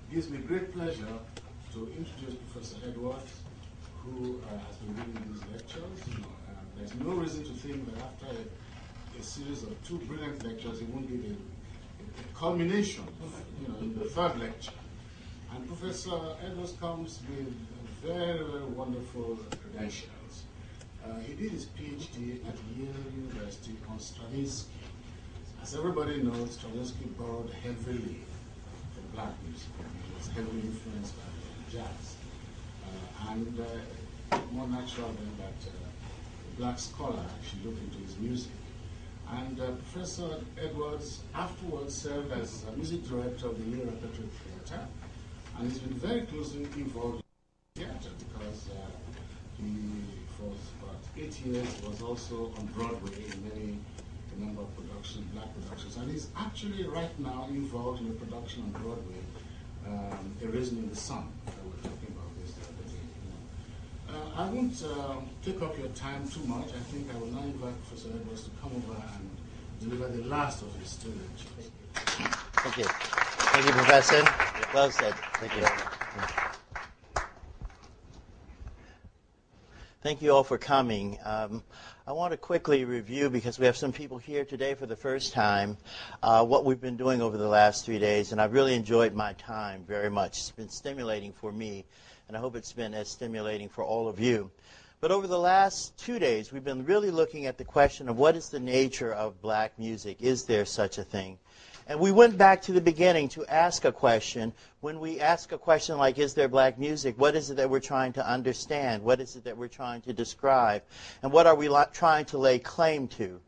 It gives me great pleasure to introduce Professor Edwards, who has been reading these lectures. There's no reason to think that after a series of 2 brilliant lectures, it won't be a culmination, in the 3rd lecture. And Professor Edwards comes with very, very wonderful credentials. He did his PhD at Yale University on Stravinsky. As everybody knows, Stravinsky borrowed heavily from black music. He was heavily influenced by jazz. And more natural than that a black scholar actually looked into his music. And Professor Edwards afterwards served as music director of the Yale Repertory Theatre, and he's been very closely involved in theatre because he, for about 8 years, was also on Broadway in a number of productions, black productions, and he's actually right now involved in a production on Broadway, A Raisin in the Sun. We're talking about this the other day. I won't take up your time too much. I think I will now invite Professor Edwards to come over and deliver the last of his 2 lectures. Thank you. Thank you, Professor. Well said. Thank you. Thank you all for coming. I want to quickly review, because we have some people here today for the first time, what we've been doing over the last 3 days, and I've really enjoyed my time very much. It's been stimulating for me, and I hope it's been as stimulating for all of you. But over the last 2 days, we've been really looking at the question of what is the nature of black music? Is there such a thing? And we went back to the beginning to ask a question. When we ask a question like, is there black music, what is it that we're trying to understand? What is it that we're trying to describe? And what are we trying to lay claim to?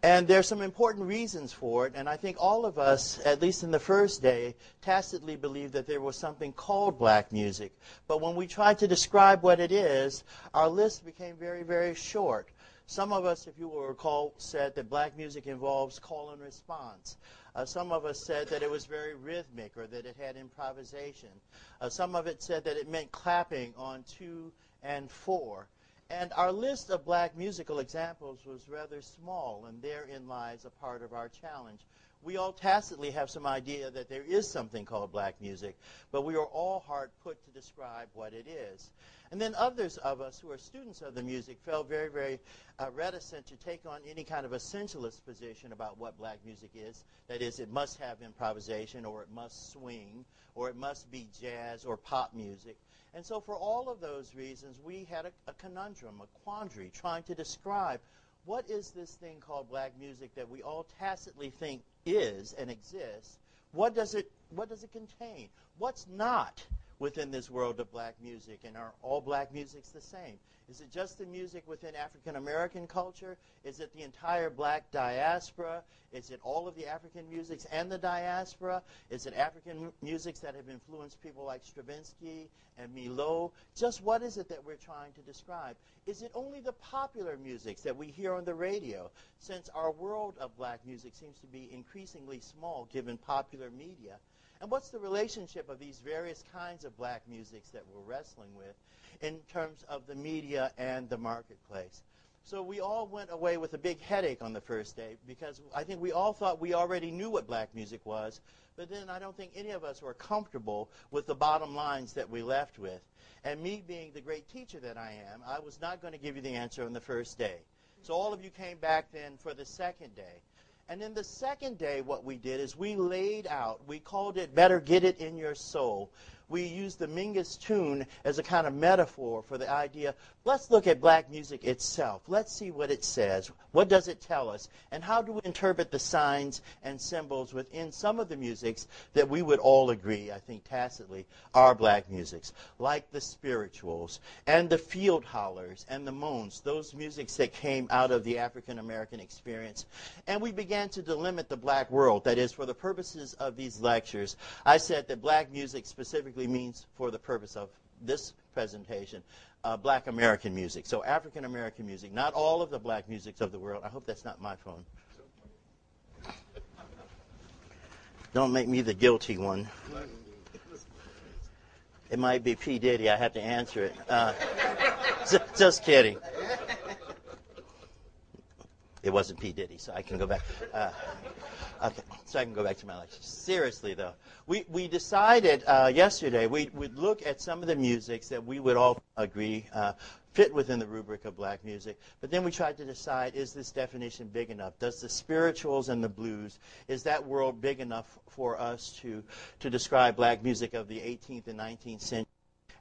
And there's some important reasons for it, and I think all of us, at least in the first day, tacitly believed that there was something called black music. But when we tried to describe what it is, our list became very, very short. Some of us, if you will recall, said that black music involves call and response. Some of us said that it was very rhythmic or that it had improvisation. Some of it said that it meant clapping on 2 and 4. And our list of black musical examples was rather small, and therein lies a part of our challenge. We all tacitly have some idea that there is something called black music, but we are all hard put to describe what it is. And then others of us who are students of the music felt very, very reticent to take on any kind of essentialist position about what black music is. That is, it must have improvisation, or it must swing, or it must be jazz or pop music. And so for all of those reasons, we had a conundrum, a quandary, trying to describe what is this thing called black music that we all tacitly think is and exists. What does it contain? What's not within this world of black music? And are all black musics the same? Is it just the music within African American culture? Is it the entire black diaspora? Is it all of the African musics and the diaspora? Is it African musics that have influenced people like Stravinsky and Milo? Just what is it that we're trying to describe? Is it only the popular musics that we hear on the radio? Since our world of black music seems to be increasingly small given popular media. And what's the relationship of these various kinds of black musics that we're wrestling with in terms of the media and the marketplace? So we all went away with a big headache on the first day, because I think we all thought we already knew what black music was, but then I don't think any of us were comfortable with the bottom lines that we left with. And me being the great teacher that I am, I was not going to give you the answer on the first day. So all of you came back then for the second day. And in the second day, what we did is we laid out, we called it Better Get It in Your Soul. We used the Mingus tune as a kind of metaphor for the idea, let's look at black music itself. Let's see what it says. What does it tell us? And how do we interpret the signs and symbols within some of the musics that we would all agree, I think tacitly, are black musics, like the spirituals and the field hollers and the moans, those musics that came out of the African American experience. And we began to delimit the black world. That is, for the purposes of these lectures, I said that black music specifically means, for the purpose of this presentation, black American music. So African American music, not all of the black musics of the world. I hope that's not my phone. Don't make me the guilty one. It might be P. Diddy. I have to answer it. Just kidding. it wasn't P. Diddy, so I can go back. Okay, so I can go back to my lecture. Seriously, though, we decided yesterday we'd look at some of the musics that we would all agree fit within the rubric of black music. But then we tried to decide, is this definition big enough? Does the spirituals and the blues, is that world big enough for us to describe black music of the 18th and 19th century?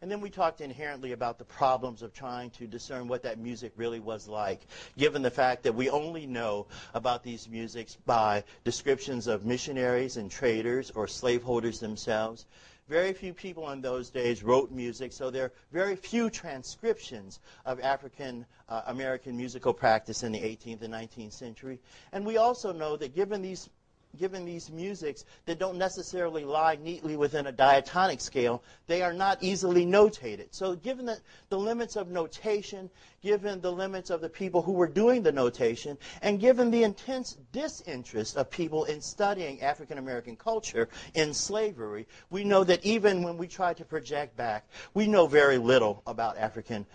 And then we talked inherently about the problems of trying to discern what that music really was like, given the fact that we only know about these musics by descriptions of missionaries and traders or slaveholders themselves. Very few people in those days wrote music, so there are very few transcriptions of African American musical practice in the 18th and 19th century. And we also know that given these musics that don't necessarily lie neatly within a diatonic scale, they are not easily notated. So given the limits of notation, given the limits of the people who were doing the notation, and given the intense disinterest of people in studying African American culture in slavery, we know that even when we try to project back, we know very little about African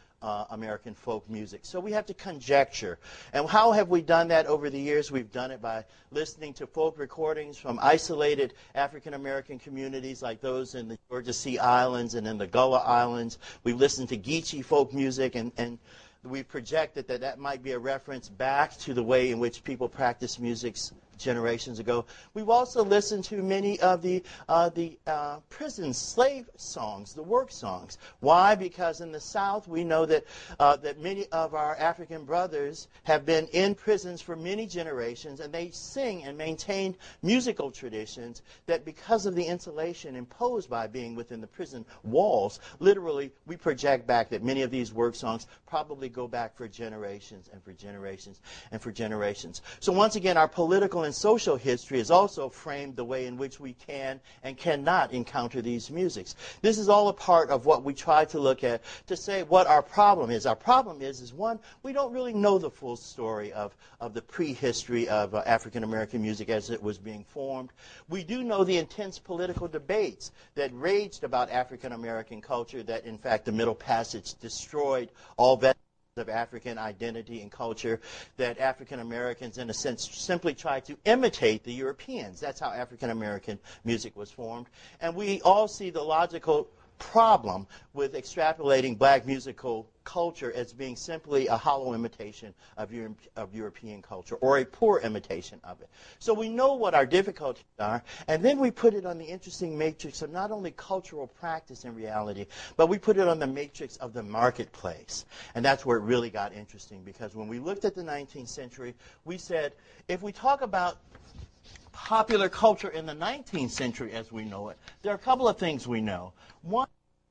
American folk music. So we have to conjecture. And how have we done that over the years? We've done it by listening to folk recordings from isolated African American communities like those in the Georgia Sea Islands and in the Gullah Islands. We've listened to Geechee folk music, and we projected that might be a reference back to the way in which people practiced music generations ago. We've also listened to many of the prison slave songs, the work songs. Why? Because in the South we know that many of our African brothers have been in prisons for many generations, and they sing and maintain musical traditions that, because of the insulation imposed by being within the prison walls, literally we project back that many of these work songs probably go back for generations and for generations and for generations. So once again, our political and social history has also framed the way in which we can and cannot encounter these musics. This is all a part of what we try to look at to say what our problem is. Our problem is one, we don't really know the full story of the prehistory of African American music as it was being formed. We do know the intense political debates that raged about African American culture, that in fact the Middle Passage destroyed all that of African identity and culture, that African Americans in a sense simply tried to imitate the Europeans. That's how African American music was formed. And we all see the logical problem with extrapolating black musical culture as being simply a hollow imitation of European culture, or a poor imitation of it. So we know what our difficulties are, and then we put it on the interesting matrix of not only cultural practice in reality, but we put it on the matrix of the marketplace. And that's where it really got interesting, because when we looked at the 19th century, we said, if we talk about popular culture in the 19th century as we know it, there are a couple of things we know. One,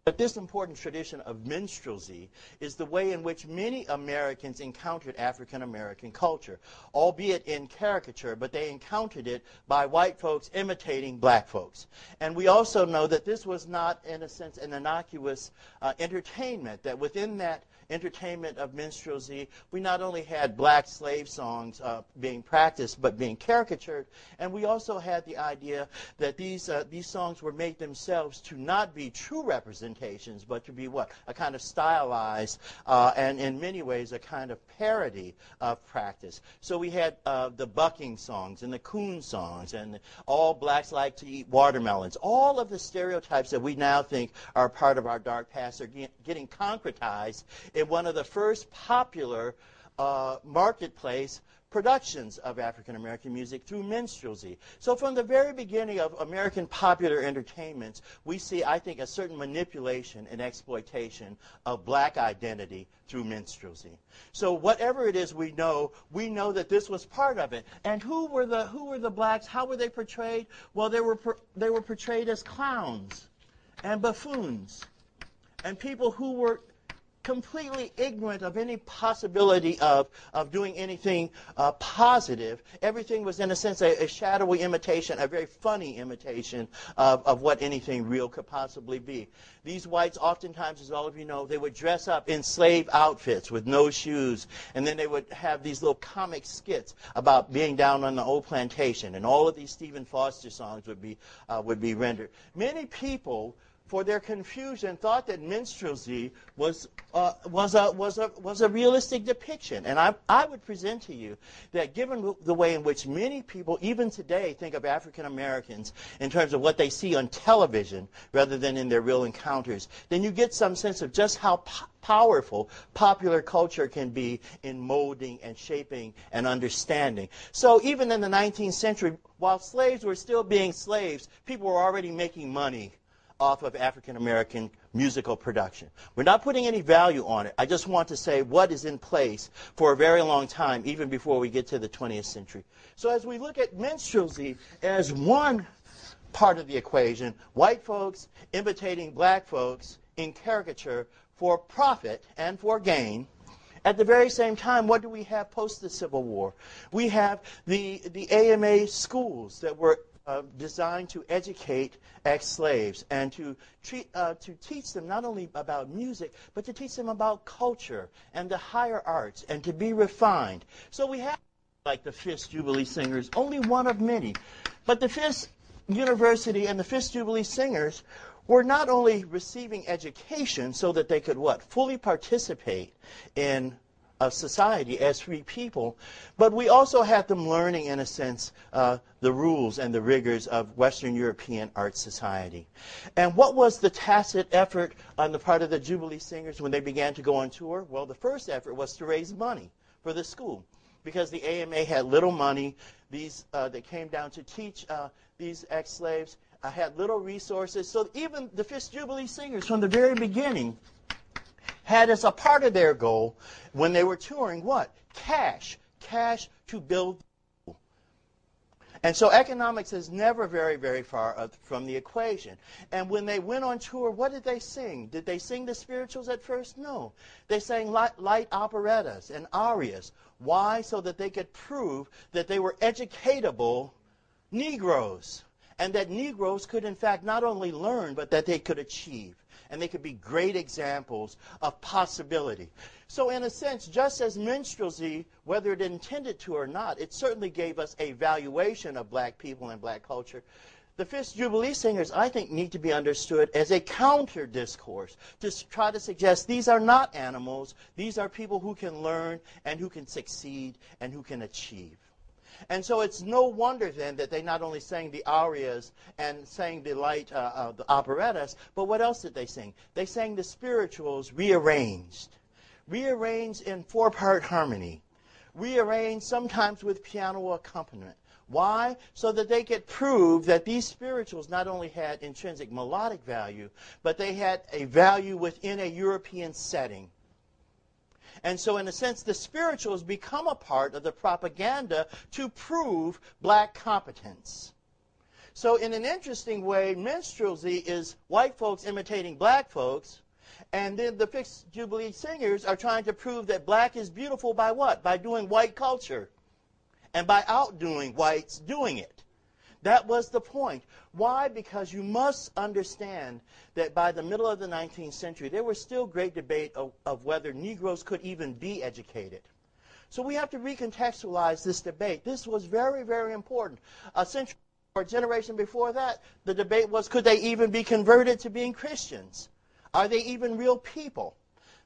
that this important tradition of minstrelsy is the way in which many Americans encountered African American culture, albeit in caricature, but they encountered it by white folks imitating black folks. And we also know that this was not, in a sense, an innocuous entertainment, that within that entertainment of minstrelsy, we not only had black slave songs being practiced, but being caricatured, and we also had the idea that these songs were made themselves to not be true representations, but to be what? A kind of stylized, and in many ways a kind of parody of practice. So we had the bucking songs and the coon songs and all blacks like to eat watermelons. All of the stereotypes that we now think are a part of our dark past are getting concretized in one of the first popular marketplace productions of African American music through minstrelsy. So from the very beginning of American popular entertainments, we see, I think, a certain manipulation and exploitation of black identity through minstrelsy. So whatever it is we know that this was part of it. And who were the blacks? How were they portrayed? Well, they were portrayed as clowns and buffoons and people who were completely ignorant of any possibility of doing anything positive. Everything was, in a sense, a shadowy imitation, a very funny imitation of what anything real could possibly be. These whites, oftentimes, as all of you know, they would dress up in slave outfits with no shoes, and then they would have these little comic skits about being down on the old plantation, and all of these Stephen Foster songs would be rendered. Many people for their confusion, thought that minstrelsy was a realistic depiction. And I would present to you that given the way in which many people, even today, think of African Americans in terms of what they see on television rather than in their real encounters, then you get some sense of just how powerful popular culture can be in molding and shaping and understanding. So even in the 19th century, while slaves were still being slaves, people were already making money off of African American musical production. We're not putting any value on it. I just want to say what is in place for a very long time, even before we get to the 20th century. So as we look at minstrelsy as one part of the equation, white folks imitating black folks in caricature for profit and for gain. At the very same time, what do we have post the Civil War? We have the AMA schools that were designed to educate ex-slaves and to teach them not only about music, but to teach them about culture and the higher arts and to be refined. So we have like the Fisk Jubilee Singers, only one of many. But the Fisk University and the Fisk Jubilee Singers were not only receiving education so that they could, fully participate in society as free people, but we also had them learning, in a sense, the rules and the rigors of Western European art society. And what was the tacit effort on the part of the Jubilee Singers when they began to go on tour? Well, the first effort was to raise money for the school, because the AMA had little money. These that came down to teach these ex-slaves had little resources. So even the Fisk Jubilee Singers, from the very beginning, had as a part of their goal, when they were touring, what? Cash. Cash to build. And so economics is never very, very far from the equation. And when they went on tour, what did they sing? Did they sing the spirituals at first? No. They sang light operettas and arias. Why? So that they could prove that they were educatable Negroes. And that Negroes could, in fact, not only learn, but that they could achieve. And they could be great examples of possibility. So in a sense, just as minstrelsy, whether it intended to or not, it certainly gave us a valuation of black people and black culture. The Fisk Jubilee Singers, I think, need to be understood as a counter-discourse to try to suggest these are not animals. These are people who can learn and who can succeed and who can achieve. And so it's no wonder then that they not only sang the arias and sang the light the operettas, but what else did they sing? They sang the spirituals rearranged in four-part harmony, rearranged sometimes with piano accompaniment. Why? So that they could prove that these spirituals not only had intrinsic melodic value, but they had a value within a European setting. And so, in a sense, the spirituals become a part of the propaganda to prove black competence. So, in an interesting way, minstrelsy is white folks imitating black folks, and then the Fisk Jubilee Singers are trying to prove that black is beautiful by what? By doing white culture, and by outdoing whites doing it. That was the point. Why? Because you must understand that by the middle of the 19th century, there was still great debate of whether Negroes could even be educated. So we have to recontextualize this debate. This was very, very important. A century or a generation before that, the debate was, could they even be converted to being Christians? Are they even real people?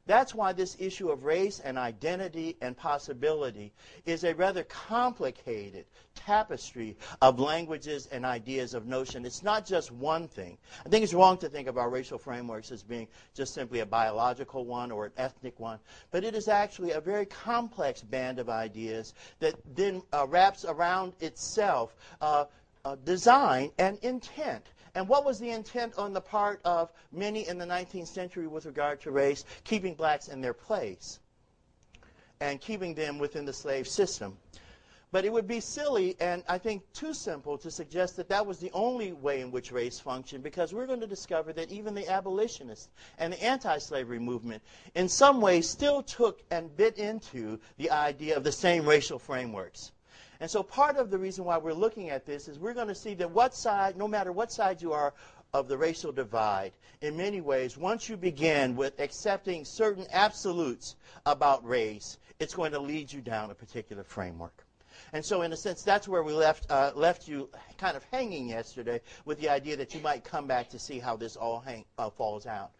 That's why this issue of race and identity and possibility is a rather complicated tapestry of languages and ideas of notion. It's not just one thing. I think it's wrong to think of our racial frameworks as being just simply a biological one or an ethnic one, but it is actually a very complex band of ideas that then wraps around itself design and intent. And what was the intent on the part of many in the 19th century with regard to race? Keeping blacks in their place and keeping them within the slave system. But it would be silly and I think too simple to suggest that that was the only way in which race functioned, because we're going to discover that even the abolitionists and the anti-slavery movement in some ways still took and bit into the idea of the same racial frameworks. And so part of the reason why we're looking at this is we're going to see that what side, no matter what side you are of the racial divide, in many ways, once you begin with accepting certain absolutes about race, it's going to lead you down a particular framework. And so in a sense, that's where we left you kind of hanging yesterday with the idea that you might come back to see how this all falls out.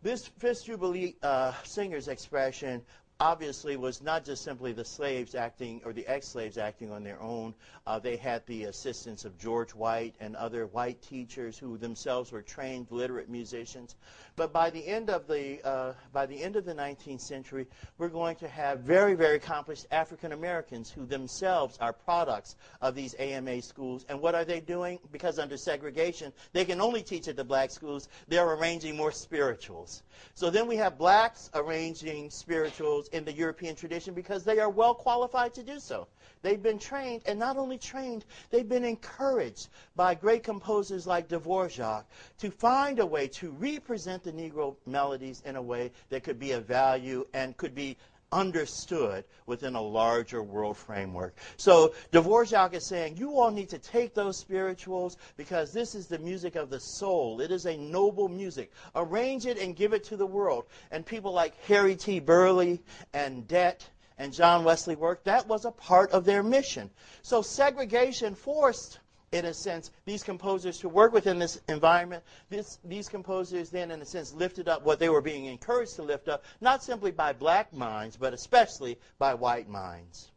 This Fisk Jubilee singer's expression obviously was not just simply the slaves acting or the ex-slaves acting on their own. They had the assistance of George White and other white teachers who themselves were trained literate musicians. But by the end of the 19th century, we're going to have very, very accomplished African Americans who themselves are products of these AMA schools. And what are they doing? Because under segregation, they can only teach at the black schools. They're arranging more spirituals. So then we have blacks arranging spirituals in the European tradition because they are well qualified to do so. They've been trained, and not only trained, they've been encouraged by great composers like Dvorak to find a way to represent the Negro melodies in a way that could be of value and could be understood within a larger world framework. So Dvorak is saying, you all need to take those spirituals because this is the music of the soul. It is a noble music. Arrange it and give it to the world. And people like Harry T. Burleigh and Det and John Wesley Work, that was a part of their mission. So segregation forced, in a sense, these composers to work within this environment. These composers then, in a sense, lifted up what they were being encouraged to lift up, not simply by black minds, but especially by white minds.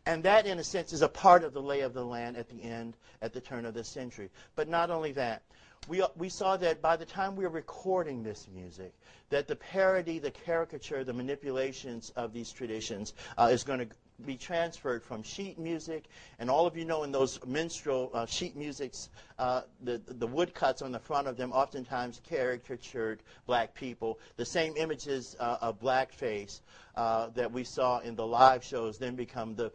And that, in a sense, is a part of the lay of the land at the turn of the century. But not only that, we saw that by the time we were recording this music, that the parody, the caricature, the manipulations of these traditions is going to be transferred from sheet music. And all of you know in those minstrel sheet musics, the woodcuts on the front of them oftentimes caricatured black people. The same images of blackface that we saw in the live shows then become the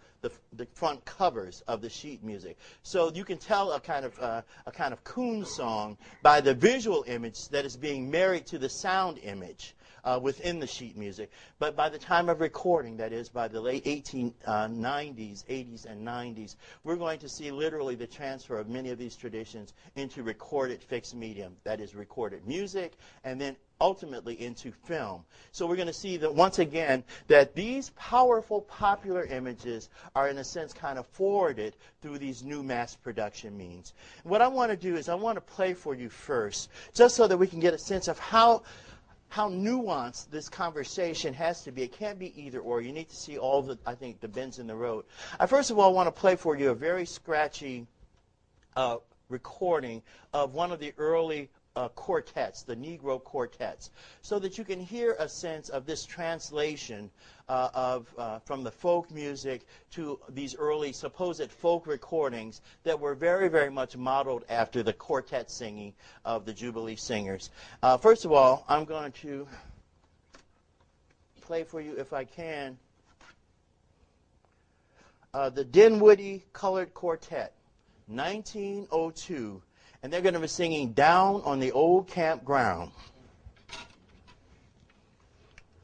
front covers of the sheet music. So you can tell a kind of coon song by the visual image that is being married to the sound image within the sheet music. But by the time of recording, that is by the late 1890s, 80s, and 90s, we're going to see literally the transfer of many of these traditions into recorded fixed medium, that is recorded music, and then ultimately into film. So we're going to see that once again that these powerful popular images are in a sense kind of forwarded through these new mass production means. What I want to do is I want to play for you first, just so that we can get a sense of how nuanced this conversation has to be. It can't be either or. You need to see all the, I think, the bends in the road. I first of all want to play for you a very scratchy recording of one of the early quartets, the Negro quartets, so that you can hear a sense of this translation from the folk music to these early supposed folk recordings that were very, very much modeled after the quartet singing of the Jubilee singers. First of all, I'm going to play for you, if I can, the Dinwiddie Colored Quartet, 1902. And they're going to be singing Down on the Old Campground.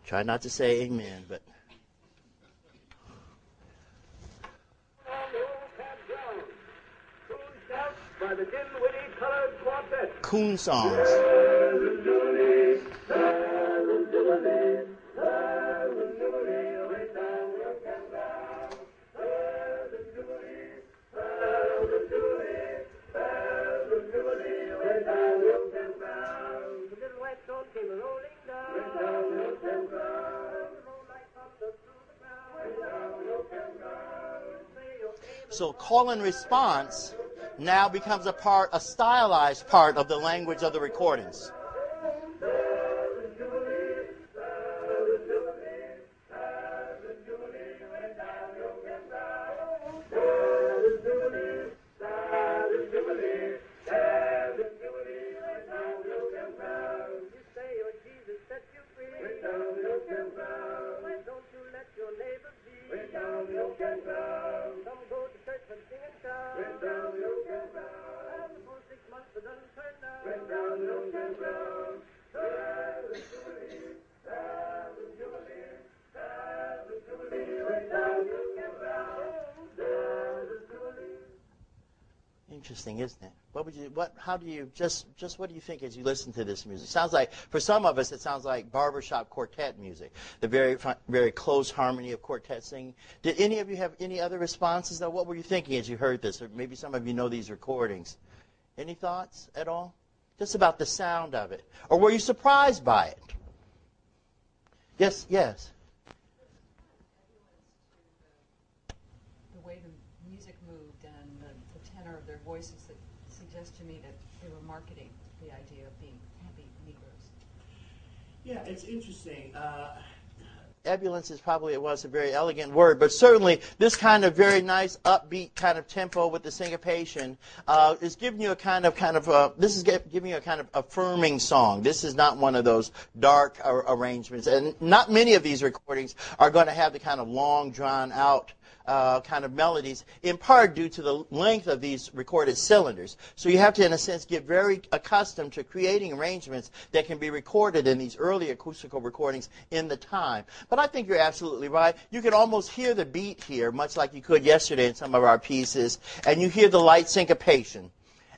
Try not to say amen, but... By the Dinwiddie Colored Quartet. Coon songs. So call and response now becomes a stylized part of the language of the recordings. Interesting, isn't it? How do you, just what do you think as you listen to this music? Sounds like, for some of us, it sounds like barbershop quartet music, the very close harmony of quartet singing. Did any of you have any other responses, though? What were you thinking as you heard this? Or maybe some of you know these recordings. Any thoughts at all? Just about the sound of it. Or were you surprised by it? Yes, yes. The way the music moved and the tenor of their voices that suggests to me that they were marketing the idea of being happy Negroes. Yeah, it's interesting. Ebullience is probably, it was a very elegant word, but certainly this kind of very nice upbeat kind of tempo with the syncopation is giving you a kind of giving you a kind of affirming song. This is not one of those dark arrangements, and not many of these recordings are going to have the kind of long drawn out kind of melodies, in part due to the length of these recorded cylinders. So you have to, in a sense, get very accustomed to creating arrangements that can be recorded in these early acoustical recordings in the time. But I think you're absolutely right. You can almost hear the beat here, much like you could yesterday in some of our pieces, and you hear the light syncopation.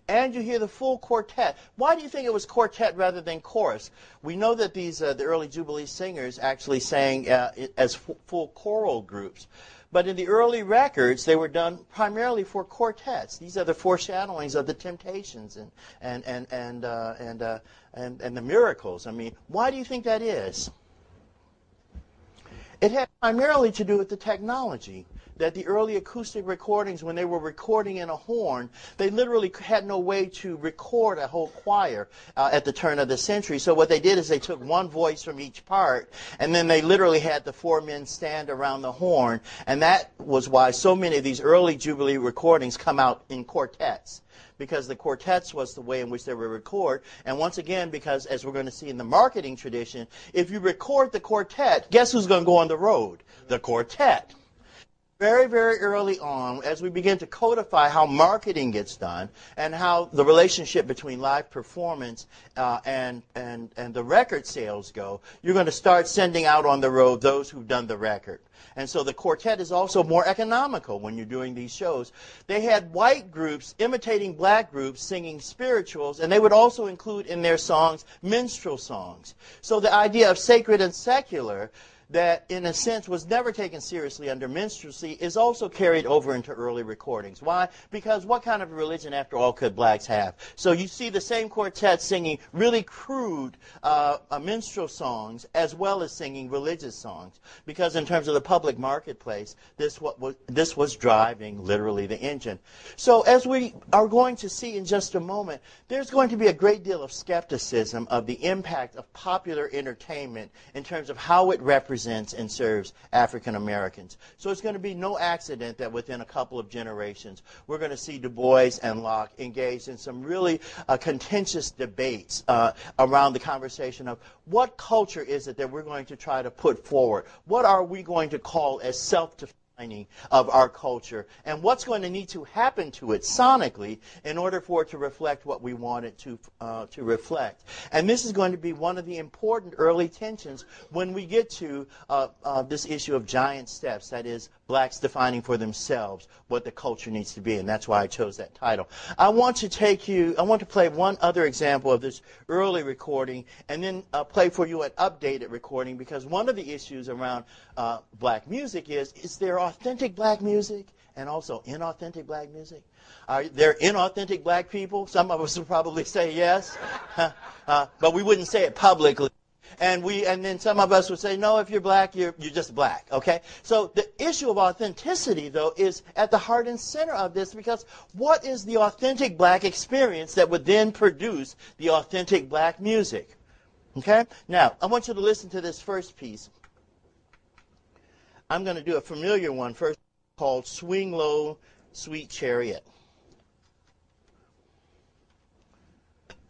And you hear the full quartet. Why do you think it was quartet rather than chorus? We know that these the early Jubilee singers actually sang as full choral groups. But in the early records, they were done primarily for quartets. These are the foreshadowings of the Temptations and the Miracles. I mean, why do you think that is? It had primarily to do with the technology. That the early acoustic recordings, when they were recording in a horn, they literally had no way to record a whole choir at the turn of the century. So what they did is they took one voice from each part, and then they literally had the four men stand around the horn. And that was why so many of these early Jubilee recordings come out in quartets. Because the quartets was the way in which they were recorded. And once again, because as we're going to see in the marketing tradition, if you record the quartet, guess who's going to go on the road? The quartet. Very, very early on, as we begin to codify how marketing gets done and how the relationship between live performance and the record sales go, you're going to start sending out on the road those who've done the record. And so the quartet is also more economical when you're doing these shows. They had white groups imitating black groups singing spirituals, and they would also include in their songs minstrel songs. So the idea of sacred and secular, that in a sense was never taken seriously under minstrelsy, is also carried over into early recordings. Why? Because what kind of religion, after all, could blacks have? So you see the same quartet singing really crude minstrel songs as well as singing religious songs. Because in terms of the public marketplace, this was driving literally the engine. So as we are going to see in just a moment, there's going to be a great deal of skepticism of the impact of popular entertainment in terms of how it represents and serves African Americans. So it's going to be no accident that within a couple of generations, we're going to see Du Bois and Locke engaged in some really contentious debates around the conversation of what culture is it that we're going to try to put forward? What are we going to call as self-defining of our culture, and what's going to need to happen to it sonically in order for it to reflect what we want it to reflect. And this is going to be one of the important early tensions when we get to this issue of giant steps, that is, blacks defining for themselves what the culture needs to be, and that's why I chose that title. I want to play one other example of this early recording, and then play for you an updated recording, because one of the issues around black music is there authentic black music and also inauthentic black music? Are there inauthentic black people? Some of us would probably say yes, but we wouldn't say it publicly. And then some of us would say, no, if you're black, you're just black, okay? So the issue of authenticity, though, is at the heart and center of this, because what is the authentic black experience that would then produce the authentic black music? Okay? Now, I want you to listen to this first piece. I'm going to do a familiar one first called Swing Low, Sweet Chariot.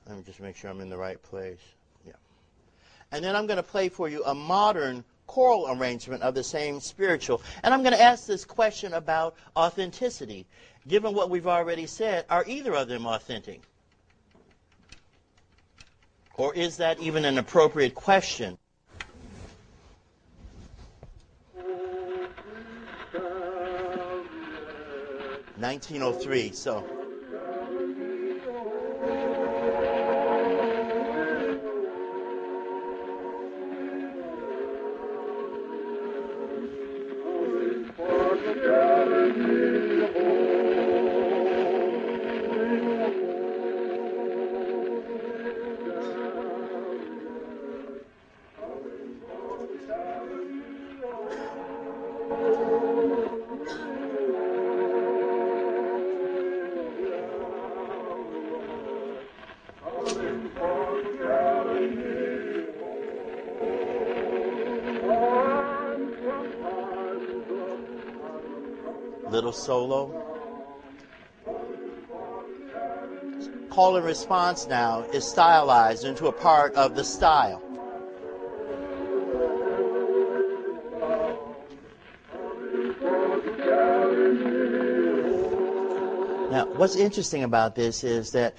Let me just make sure I'm in the right place. Yeah. And then I'm going to play for you a modern choral arrangement of the same spiritual. And I'm going to ask this question about authenticity. Given what we've already said, are either of them authentic? Or is that even an appropriate question? 1903, so. Little solo. Call and response now is stylized into a part of the style. Now, what's interesting about this is that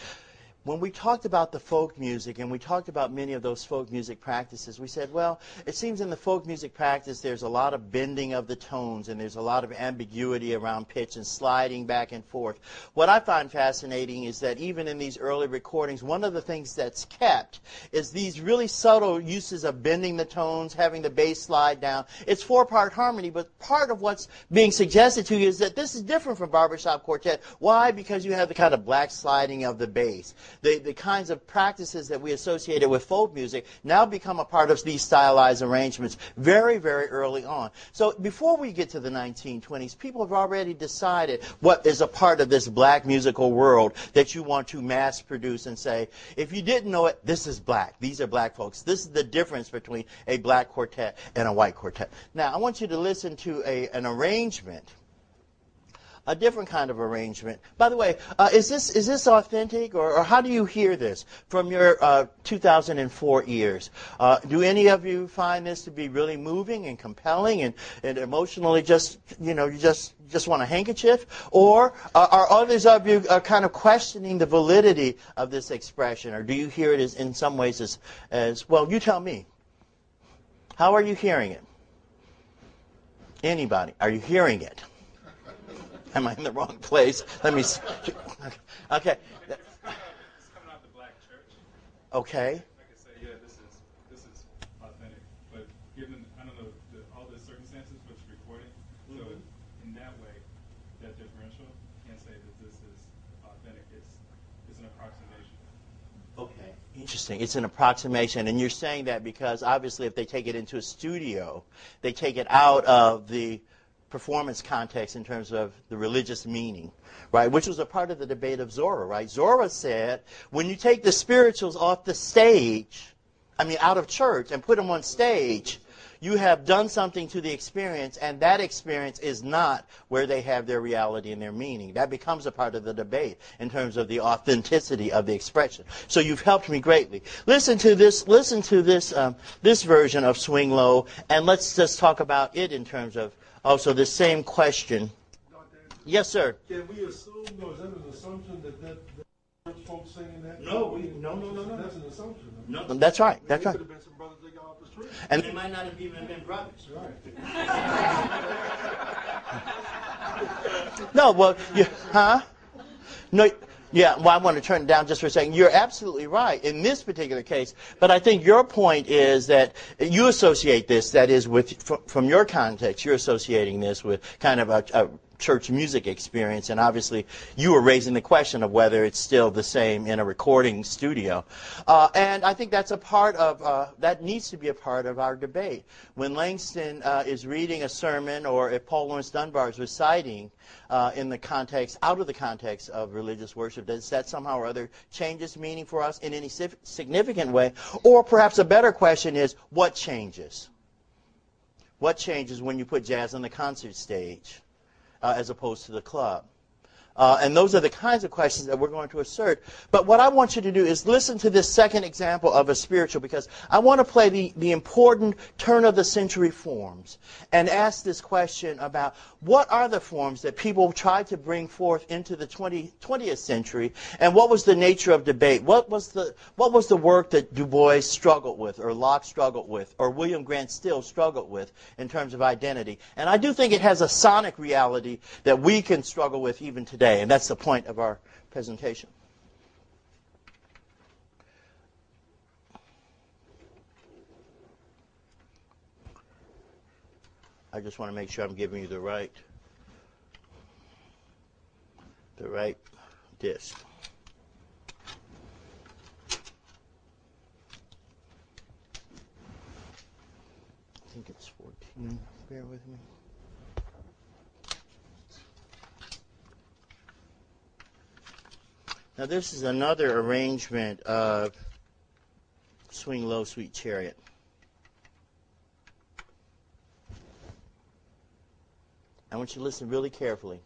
when we talked about the folk music and we talked about many of those folk music practices, we said, well, it seems in the folk music practice there's a lot of bending of the tones and there's a lot of ambiguity around pitch and sliding back and forth. What I find fascinating is that even in these early recordings, one of the things that's kept is these really subtle uses of bending the tones, having the bass slide down. It's four-part harmony, but part of what's being suggested to you is that this is different from barbershop quartet. Why? Because you have the kind of black sliding of the bass. The kinds of practices that we associated with folk music now become a part of these stylized arrangements very, very early on. So before we get to the 1920s, people have already decided what is a part of this black musical world that you want to mass produce and say, if you didn't know it, this is black. These are black folks. This is the difference between a black quartet and a white quartet. Now, I want you to listen to an arrangement, a different kind of arrangement. By the way, is this authentic, or how do you hear this from your 2004 ears? Do any of you find this to be really moving and compelling and emotionally just, you just want a handkerchief? Or are others of you kind of questioning the validity of this expression? Or do you hear it in some ways as well, you tell me. How are you hearing it? Anybody? Are you hearing it? Am I in the wrong place? Let me see. Okay. It's coming out the black church. Okay. I can say, yeah, this is authentic. But given, I don't know, all the circumstances which recording, so in that way, that differential, can't say that this is authentic. It's an approximation. Okay. Interesting. It's an approximation. And you're saying that because obviously if they take it into a studio, they take it out of the performance context in terms of the religious meaning, right? Which was a part of the debate of Zora, right? Zora said, when you take the spirituals off the stage, out of church and put them on stage, you have done something to the experience, and that experience is not where they have their reality and their meaning. That becomes a part of the debate in terms of the authenticity of the expression. So you've helped me greatly. Listen to this version of Swing Low, and let's just talk about it in terms of also the same question. Yes, sir. Can we assume, or is that an assumption that church folks singing that? No. That's an assumption. No, that's right. That's right. Could have been some brothers that got off the street. And they might not have even been brothers. Right. No, well, No. Yeah, well, I want to turn it down just for a second. You're absolutely right in this particular case, but I think your point is that you associate this, that is, from your context, you're associating this with kind of a church music experience, and obviously you were raising the question of whether it's still the same in a recording studio. And I think that's a part of, that needs to be a part of our debate. When Langston is reading a sermon, or if Paul Laurence Dunbar is reciting in the context, out of the context of religious worship, does that somehow or other change its meaning for us in any significant way? Or perhaps a better question is, what changes? What changes when you put jazz on the concert stage as opposed to the club? And those are the kinds of questions that we're going to assert. But what I want you to do is listen to this second example of a spiritual, because I want to play the important turn-of-the-century forms and ask this question about what are the forms that people tried to bring forth into the 20th century, and what was the nature of debate? What was the work that Du Bois struggled with, or Locke struggled with, or William Grant Still struggled with in terms of identity? And I do think it has a sonic reality that we can struggle with even today. And that's the point of our presentation. I just want to make sure I'm giving you the right disc. I think it's 14. Bear with me. Now this is another arrangement of Swing Low, Sweet Chariot. I want you to listen really carefully.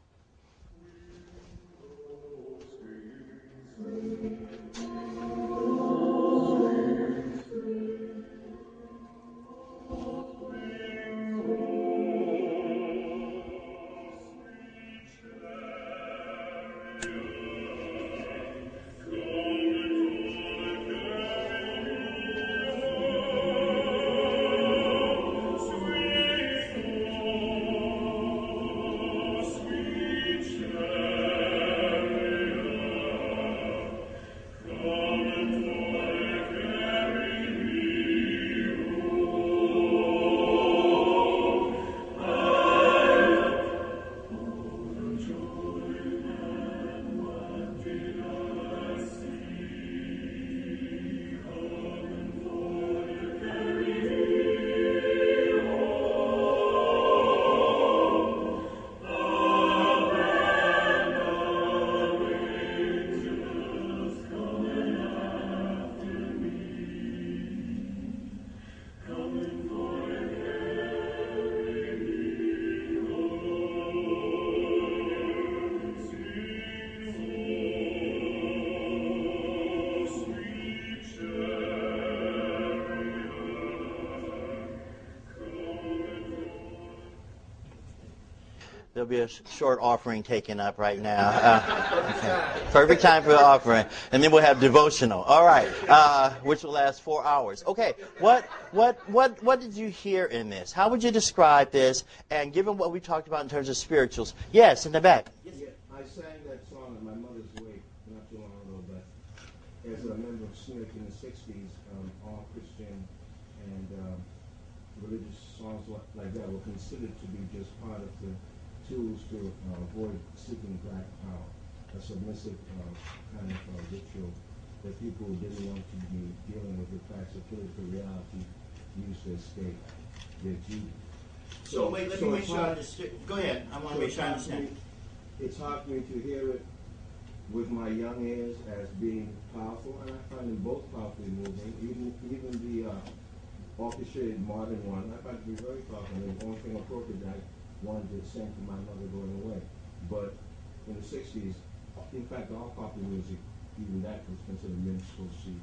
There'll be a short offering taken up right now. Perfect time for the offering. And then we'll have devotional. All right. Which will last 4 hours. Okay. What did you hear in this? How would you describe this? And given what we talked about in terms of spirituals. Yes, in the back. Yeah, I sang that song at my mother's wake not too long ago, but as a member of SNCC in the 60s, all Christian and religious songs like that were considered to be just part of the tools to avoid seeking black power, a submissive kind of ritual that people who didn't want to be dealing with the facts of political reality used to escape their duty. So wait, let me make sure I understand. Go ahead. I want to make sure I understand. It's hard for me to hear it with my young ears as being powerful, and I find them both powerfully moving. Even the orchestrated modern one, I find it to be very powerful. And the only thing appropriate that I wanted to sing to my mother going away. But in the 60s, in fact, all popular music, even that was considered minstrelsy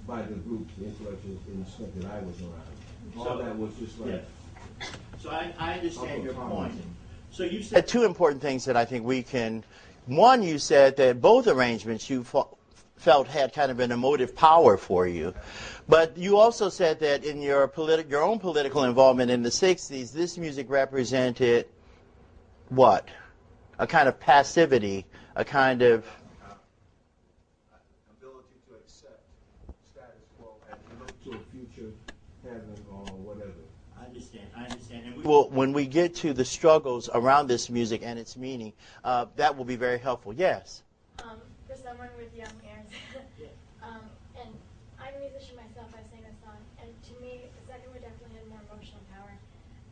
by the group, the intellectuals in the SNCC that I was around. All that was just like... Yeah. So I understand your point. So you said two important things that I think we can... One, you said that both arrangements you felt had kind of an emotive power for you. But you also said that in your own political involvement in the 60s, this music represented what? A kind of passivity, a kind of... ability to accept status quo and look to a future heaven or whatever. I understand. And when we get to the struggles around this music and its meaning, that will be very helpful. Yes? For someone with young ears, and I'm a musician myself, I sing a song, and to me, the second one definitely had more emotional power.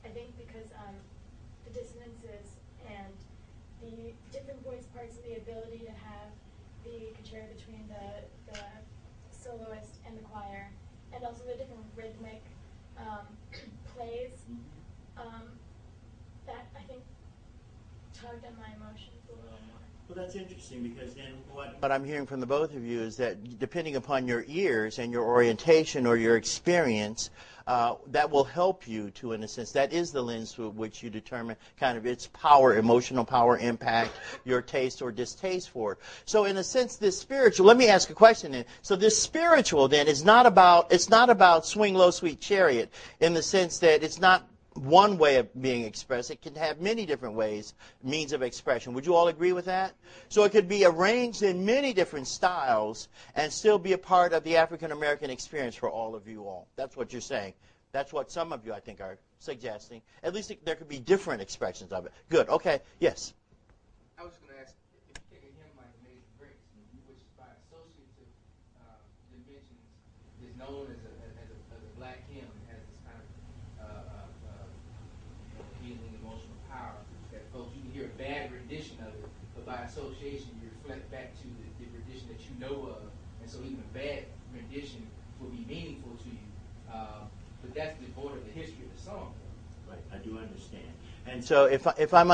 I think because the dissonances and the different voice parts and the ability to have the concerto between the soloist and the choir, and also the different rhythmic plays, that I think tugged on my emotions a little more. Well, that's interesting because then what I'm hearing from the both of you is that depending upon your ears and your orientation or your experience, that will help you to, in a sense, that is the lens through which you determine kind of its power, emotional power, impact, your taste or distaste for it. So in a sense, this spiritual, let me ask a question then. So this spiritual then is not about Swing Low Sweet Chariot in the sense that it's not one way of being expressed. It can have many different ways, means of expression. Would you all agree with that? So it could be arranged in many different styles and still be a part of the African American experience for all of you all. That's what you're saying. That's what some of you, I think, are suggesting. At least there could be different expressions of it. Good. Okay. Yes. I was going to ask, if you take a hymn like Amazing Grace, which by associative dimensions is known as a black hymn, it has this kind of healing emotional power that folks, you can hear a bad rendition of it, but by association you reflect back to the rendition that you know of, and so even a bad rendition will be meaningful to you, but that's devoid of the history of the song. Right, I do understand. And so if I'm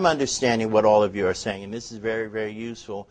understanding what all of you are saying, and this is very, very useful,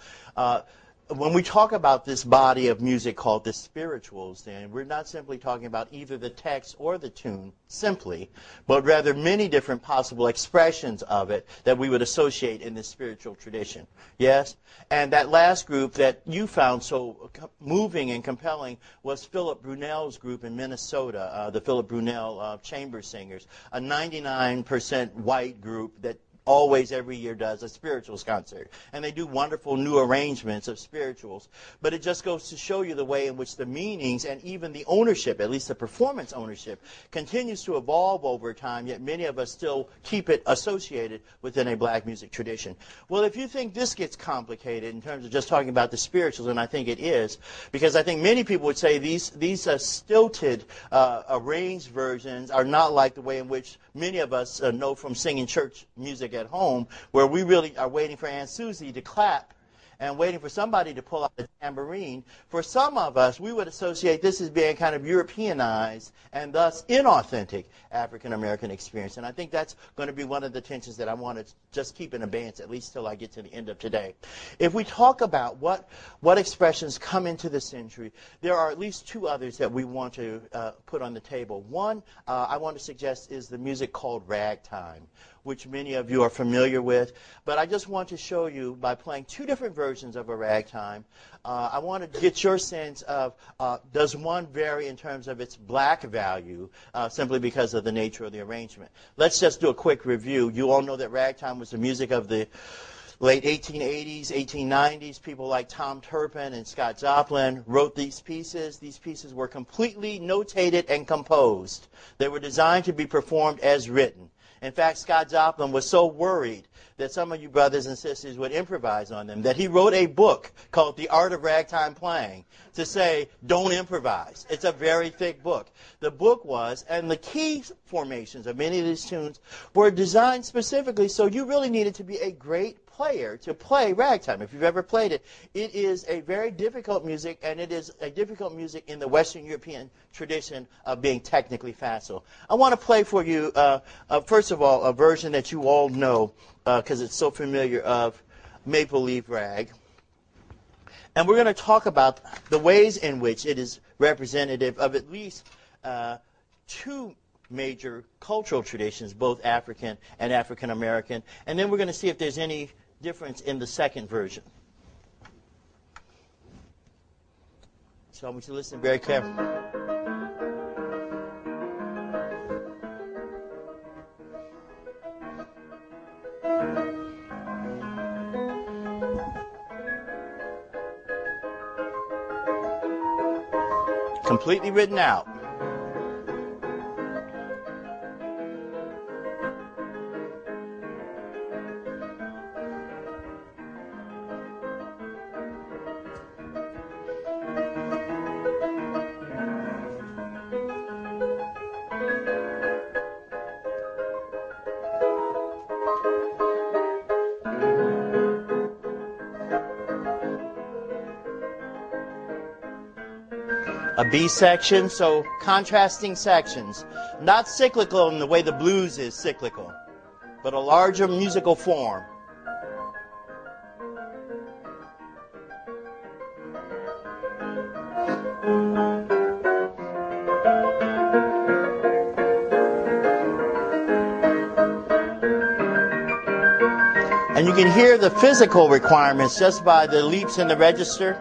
when we talk about this body of music called the spirituals, then we're not simply talking about either the text or the tune simply, but rather many different possible expressions of it that we would associate in this spiritual tradition. Yes? And that last group that you found so moving and compelling was Philip Brunel's group in Minnesota, the Philip Brunel Chamber Singers, a 99% white group that always every year does a spirituals concert. And they do wonderful new arrangements of spirituals. But it just goes to show you the way in which the meanings and even the ownership, at least the performance ownership, continues to evolve over time, yet many of us still keep it associated within a black music tradition. Well, if you think this gets complicated in terms of just talking about the spirituals, and I think it is, because I think many people would say these stilted, arranged versions are not like the way in which many of us know from singing church music at home, where we really are waiting for Aunt Susie to clap and waiting for somebody to pull out the tambourine. For some of us, we would associate this as being kind of Europeanized and thus inauthentic African-American experience. And I think that's going to be one of the tensions that I want to just keep in abeyance, at least till I get to the end of today. If we talk about what expressions come into the century, there are at least two others that we want to put on the table. One, I want to suggest, is the music called Ragtime, which many of you are familiar with. But I just want to show you, by playing two different versions of a ragtime, I want to get your sense of, does one vary in terms of its black value, simply because of the nature of the arrangement. Let's just do a quick review. You all know that ragtime was the music of the late 1880s, 1890s. People like Tom Turpin and Scott Joplin wrote these pieces. These pieces were completely notated and composed. They were designed to be performed as written. In fact, Scott Joplin was so worried that some of you brothers and sisters would improvise on them that he wrote a book called The Art of Ragtime Playing to say, don't improvise. It's a very thick book. The book was, and the key formations of many of these tunes were designed specifically so you really needed to be a great player to play ragtime. If you've ever played it, it is a very difficult music, and it is a difficult music in the Western European tradition of being technically facile. I want to play for you, first of all, a version that you all know because it's so familiar, of Maple Leaf Rag. And we're going to talk about the ways in which it is representative of at least two major cultural traditions, both African and African American. And then we're going to see if there's any difference in the second version. So I want you to listen very carefully. Completely written out. A B section, so contrasting sections. Not cyclical in the way the blues is cyclical, but a larger musical form. And you can hear the physical requirements just by the leaps in the register.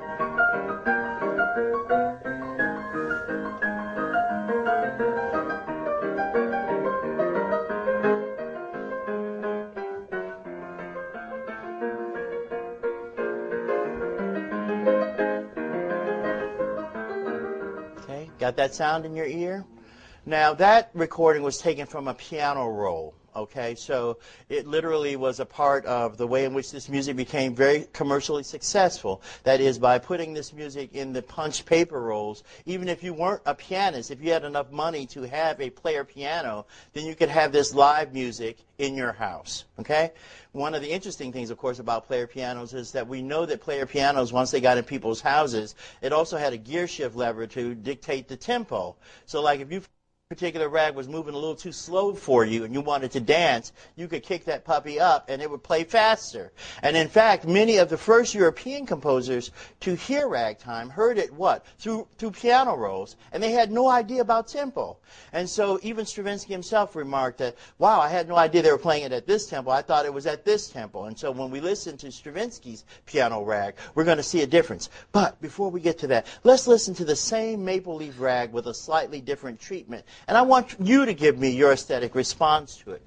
Got that sound in your ear? Now, that recording was taken from a piano roll, okay? So it literally was a part of the way in which this music became very commercially successful. That is, by putting this music in the punched paper rolls. Even if you weren't a pianist, if you had enough money to have a player piano, then you could have this live music in your house, okay? One of the interesting things, of course, about player pianos is that we know that player pianos, once they got in people's houses, it also had a gear shift lever to dictate the tempo. So like if you particular rag was moving a little too slow for you and you wanted to dance, you could kick that puppy up and it would play faster. And in fact, many of the first European composers to hear ragtime heard it what? Through piano rolls, and they had no idea about tempo. And so even Stravinsky himself remarked that, wow, I had no idea they were playing it at this tempo. I thought it was at this tempo. And so when we listen to Stravinsky's piano rag, we're going to see a difference. But before we get to that, let's listen to the same maple leaf rag with a slightly different treatment. And I want you to give me your aesthetic response to it.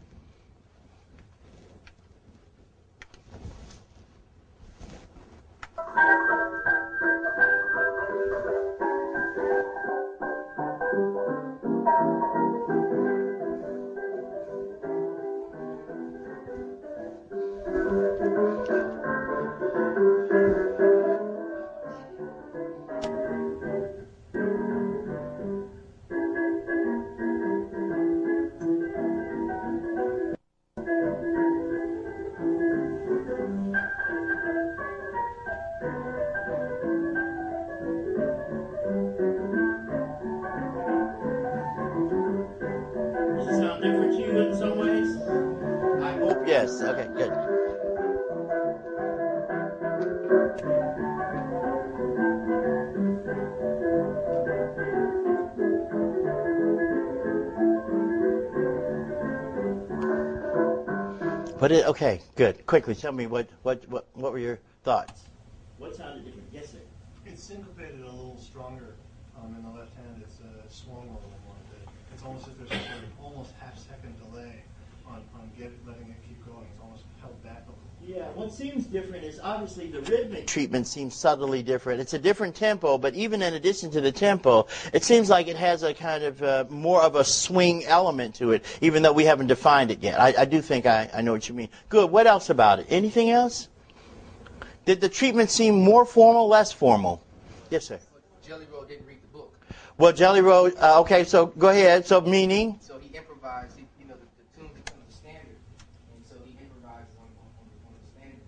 Yes, okay, good. Okay, good. Quickly, tell me what were your thoughts? What sounded different? Yes, sir. It's syncopated a little stronger in the left hand. It's swung a little more. It's almost as if there's a almost half-second delay on letting it keep going. It's almost held back a little. Yeah, what seems different is obviously the rhythmic treatment seems subtly different. It's a different tempo, but even in addition to the tempo, it seems like it has a kind of more of a swing element to it, even though we haven't defined it yet. I do think I know what you mean. Good. What else about it? Anything else? Did the treatment seem more formal, less formal? Yes, sir. Jelly Roll didn't read the book. Well, Jelly Roll, okay, so go ahead. So meaning? So he improvised, the tune becomes the standard, and so he improvises on the standard.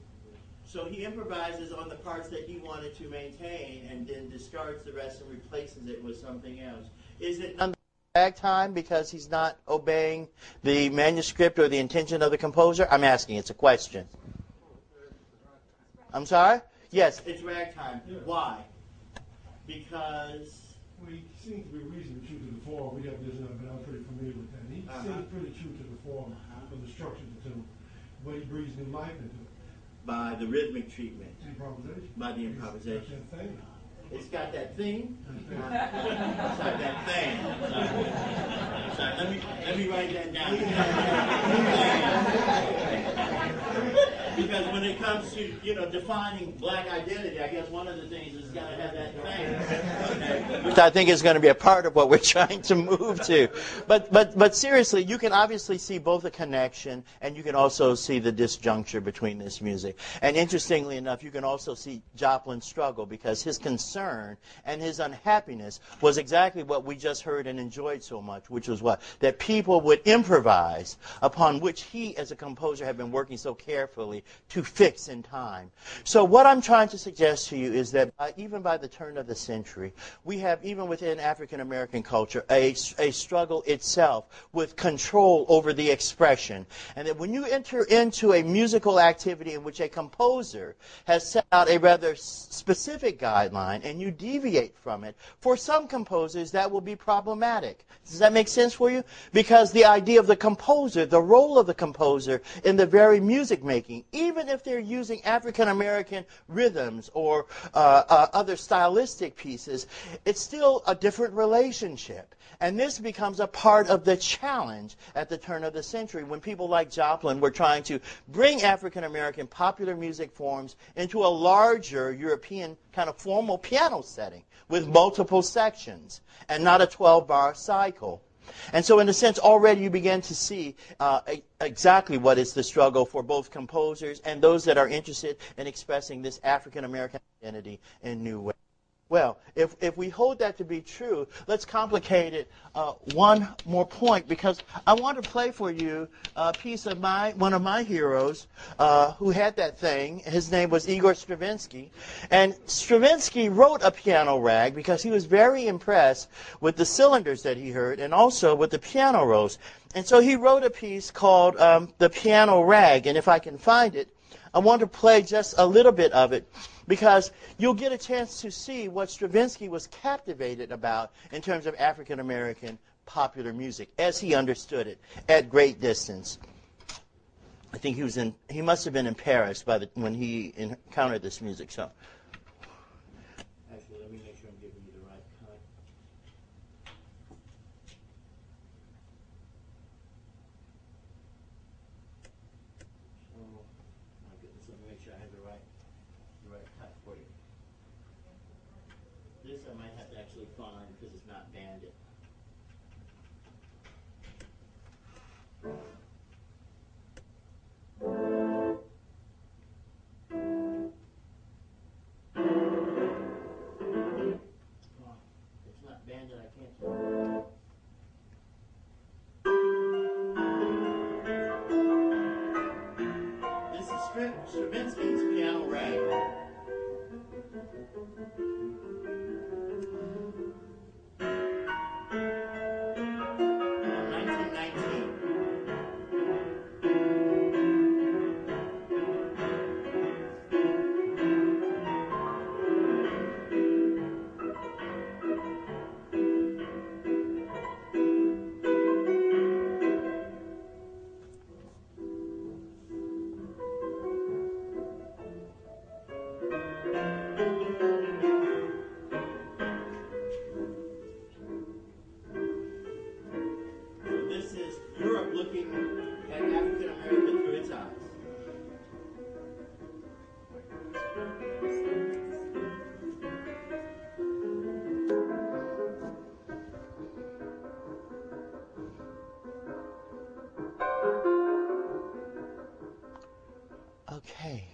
So he improvises on the parts that he wanted to maintain and then discards the rest and replaces it with something else. Is it under ragtime because he's not obeying the manuscript or the intention of the composer? I'm asking, it's a question. I'm sorry? Yes, it's ragtime. Yeah. Why? Because... Well, he seems to be reasonably true to the form. We have this, but I'm pretty familiar with that. He seems pretty true to the form of the structure of the tune, but he breathes new life into it. By the rhythmic treatment. Improvisation. By the improvisation. It's got that thing. It's got that thing? It's got that thing. Sorry, let me write that down. Because when it comes to, defining black identity, I guess one of the things is it's got to have that thing. Okay. Which I think is going to be a part of what we're trying to move to. But seriously, you can obviously see both a connection and you can also see the disjuncture between this music. And interestingly enough, you can also see Joplin's struggle because his concern and his unhappiness was exactly what we just heard and enjoyed so much, which was what? That people would improvise upon which he, as a composer, had been working so carefully to fix in time. So what I'm trying to suggest to you is that even by the turn of the century, we have, even within African American culture, a struggle itself with control over the expression. And that when you enter into a musical activity in which a composer has set out a rather specific guideline and you deviate from it, for some composers that will be problematic. Does that make sense for you? Because the idea of the composer, the role of the composer in the very music making, even if they're using African American rhythms or other stylistic pieces, it's still a different relationship. And this becomes a part of the challenge at the turn of the century when people like Joplin were trying to bring African American popular music forms into a larger European kind of formal piano setting with multiple sections and not a 12-bar cycle. And so in a sense, already you begin to see exactly what is the struggle for both composers and those that are interested in expressing this African American identity in new ways. Well, if we hold that to be true, let's complicate it one more point, because I want to play for you a piece of one of my heroes who had that thing. His name was Igor Stravinsky. And Stravinsky wrote a piano rag because he was very impressed with the cylinders that he heard and also with the piano rolls. And so he wrote a piece called The Piano Rag. And if I can find it, I want to play just a little bit of it, because you'll get a chance to see what Stravinsky was captivated about in terms of African American popular music as he understood it at great distance. I think he must have been in Paris when he encountered this music. So, actually, let me make sure I'm giving you the right cut. Oh my goodness, let me make sure I have the right cut for you. This I might have to actually find because it's not banded. It's not banded, I can't tell. This is Stravinsky's Piano Rag. 1919. This is Europe looking at African American through its eyes. Okay.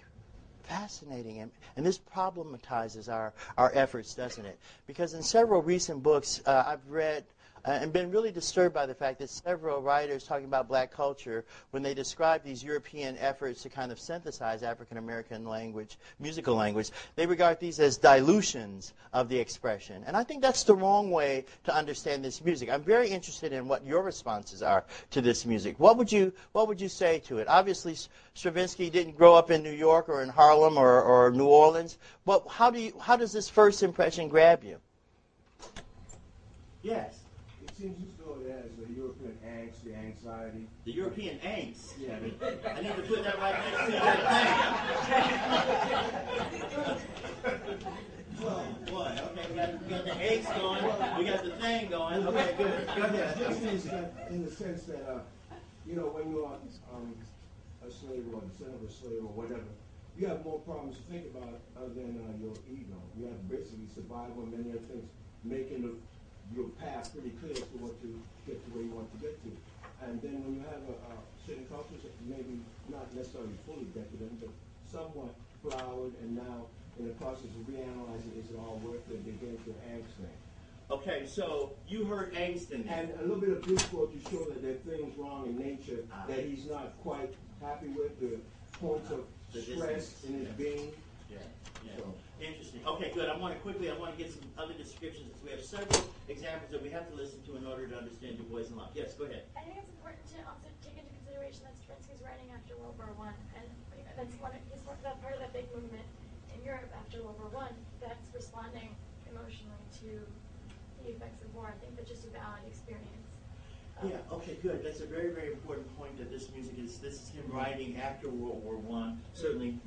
Fascinating. And this problematizes our efforts, doesn't it? Because in several recent books I've read and been really disturbed by the fact that several writers talking about black culture, when they describe these European efforts to kind of synthesize African American language, musical language, they regard these as dilutions of the expression. And I think that's the wrong way to understand this music. I'm very interested in what your responses are to this music. What would you say to it? Obviously, Stravinsky didn't grow up in New York or in Harlem or New Orleans. But how does this first impression grab you? Yes. It seems as though it has the European angst, the anxiety. The European angst? Yeah. I need to put that right next to that thing. Oh, boy. Okay, we got the angst going. We got the thing going. Okay, good. Go ahead. Just in the sense that, when you are a slave or a descendant of a slave or whatever, you have more problems to think about other than your ego. You have basically survival and many other things, making your path pretty clear to what to get to where you want to get to. And then when you have certain cultures that maybe not necessarily fully decadent, but somewhat flowered, and now in the process of reanalyzing, is it all worth it? They get into angst thing. Okay, so you heard angst in there. And a little bit of discord to show that there are things wrong in nature that he's not quite happy with, the points of stress in his being. Yeah. So. Interesting. Okay, good. I want to get some other descriptions. We have several examples that we have to listen to in order to understand Du Bois and Locke. Yes, go ahead. I think it's important to also take into consideration that Stravinsky's writing after World War I, and that's that part of that big movement in Europe after World War I that's responding emotionally to the effects of war. I think that's just a valid experience. Yeah, okay, good. That's a very, very important point that this music is. This is him writing after World War I. Certainly.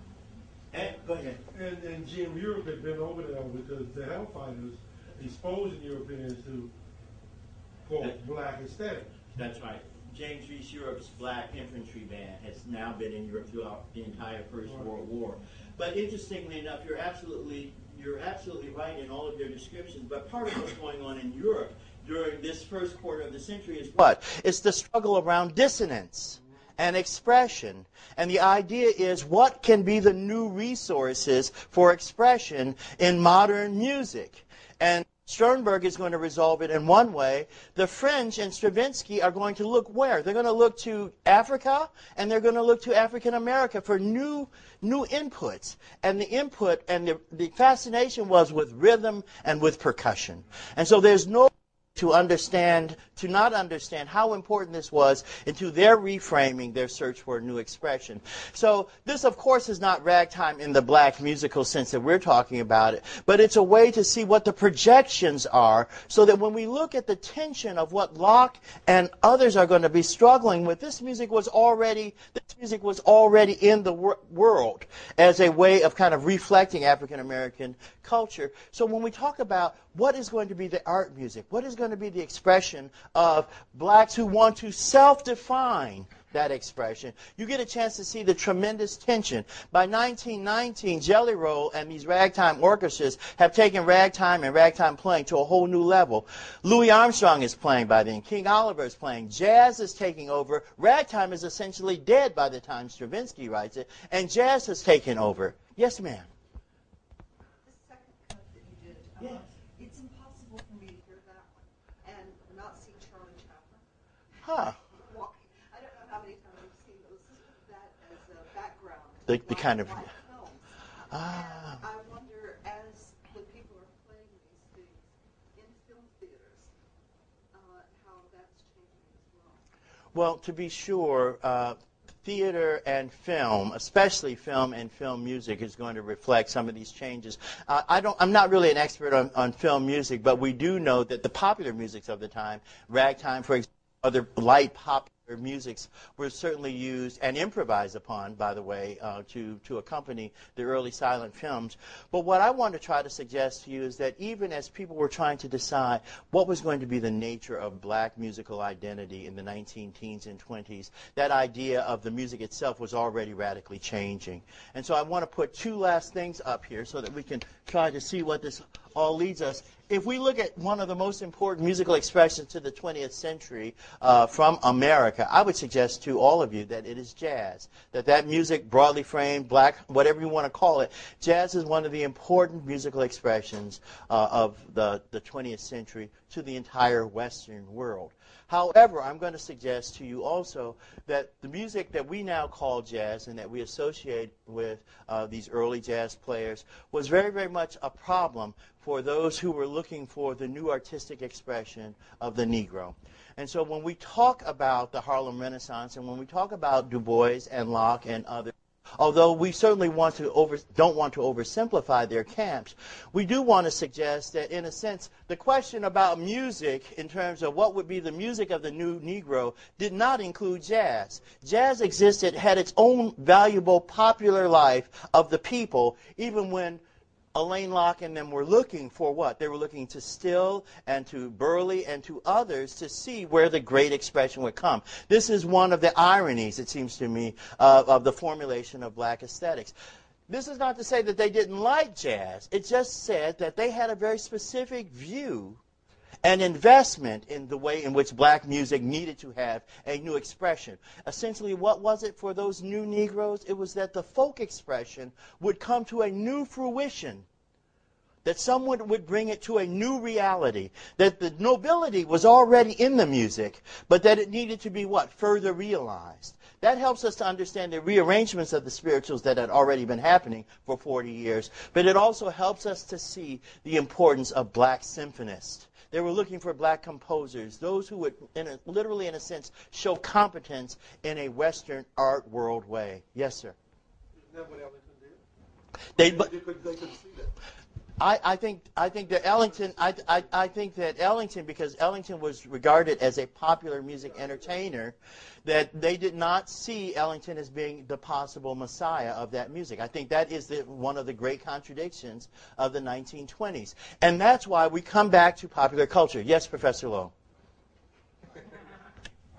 Go ahead. And Jim, Europe had been over there because the Hellfighters exposing Europeans to, quote, black aesthetic. That's right. James Reese Europe's Black Infantry Band has now been in Europe throughout the entire First World War. But interestingly enough, you're absolutely right in all of your descriptions. But part of what's going on in Europe during this first quarter of the century is what? It's the struggle around dissonance. and expression. And the idea is, what can be the new resources for expression in modern music? And Sternberg is going to resolve it in one way. The French and Stravinsky are going to look where? They're going to look to Africa, and they're going to look to African America for new inputs. And the input and the fascination was with rhythm and with percussion. And so there's no to not understand how important this was into their reframing, their search for a new expression. So this, of course, is not ragtime in the black musical sense that we're talking about it, but it's a way to see what the projections are so that when we look at the tension of what Locke and others are going to be struggling with, this music was already in the world as a way of kind of reflecting African American culture. So when we talk about what is going to be the art music, what is going to be the expression of blacks who want to self-define that expression, you get a chance to see the tremendous tension. By 1919, Jelly Roll and these ragtime orchestras have taken ragtime and ragtime playing to a whole new level. Louis Armstrong is playing by then. King Oliver is playing. Jazz is taking over. Ragtime is essentially dead by the time Stravinsky writes it, and jazz has taken over. Yes, ma'am. The second cut that you did, Yes. It's impossible for me to hear that one and not see Charlie Chaplin. Huh. Walking. I don't know how many times I've seen that as a background. The kind of... Black films. Ah. And I wonder, as the people are playing these things in film theaters, how that's changing as well. Well, to be sure, theater and film, especially film and film music, is going to reflect some of these changes. I'm not really an expert on film music, but we do know that the popular musics of the time, ragtime, for example, other light popular musics, were certainly used and improvised upon, by the way, to accompany the early silent films. But what I want to try to suggest to you is that even as people were trying to decide what was going to be the nature of black musical identity in the 19-teens and 20s, that idea of the music itself was already radically changing. And so I want to put two last things up here so that we can try to see what this all leads us. If we look at one of the most important musical expressions to the 20th century from America, I would suggest to all of you that it is jazz. That music, broadly framed, black, whatever you want to call it, jazz is one of the important musical expressions of the 20th century to the entire Western world. However, I'm going to suggest to you also that the music that we now call jazz and that we associate with these early jazz players was very, very much a problem for those who were looking for the new artistic expression of the Negro. And so when we talk about the Harlem Renaissance and when we talk about Du Bois and Locke and others, although we certainly don't want to oversimplify their camps, we do want to suggest that, in a sense, the question about music in terms of what would be the music of the new Negro did not include jazz. Jazz existed, had its own valuable popular life of the people, even when Alain Locke and them were looking for what? They were looking to Still and to Burley and to others to see where the great expression would come. This is one of the ironies, it seems to me, of the formulation of black aesthetics. This is not to say that they didn't like jazz. It just said that they had a very specific view and investment in the way in which black music needed to have a new expression. Essentially, what was it for those new Negroes? It was that the folk expression would come to a new fruition, that someone would bring it to a new reality, that the nobility was already in the music, but that it needed to be what? Further realized. That helps us to understand the rearrangements of the spirituals that had already been happening for 40 years, but it also helps us to see the importance of black symphonists. They were looking for black composers, those who would, literally in a sense, show competence in a Western art world way. Yes, sir? Isn't that what Ellington did? They couldn't see that. I think that Ellington, because Ellington was regarded as a popular music entertainer, that they did not see Ellington as being the possible messiah of that music. I think that is one of the great contradictions of the 1920s. And that's why we come back to popular culture. Yes, Professor Lowe.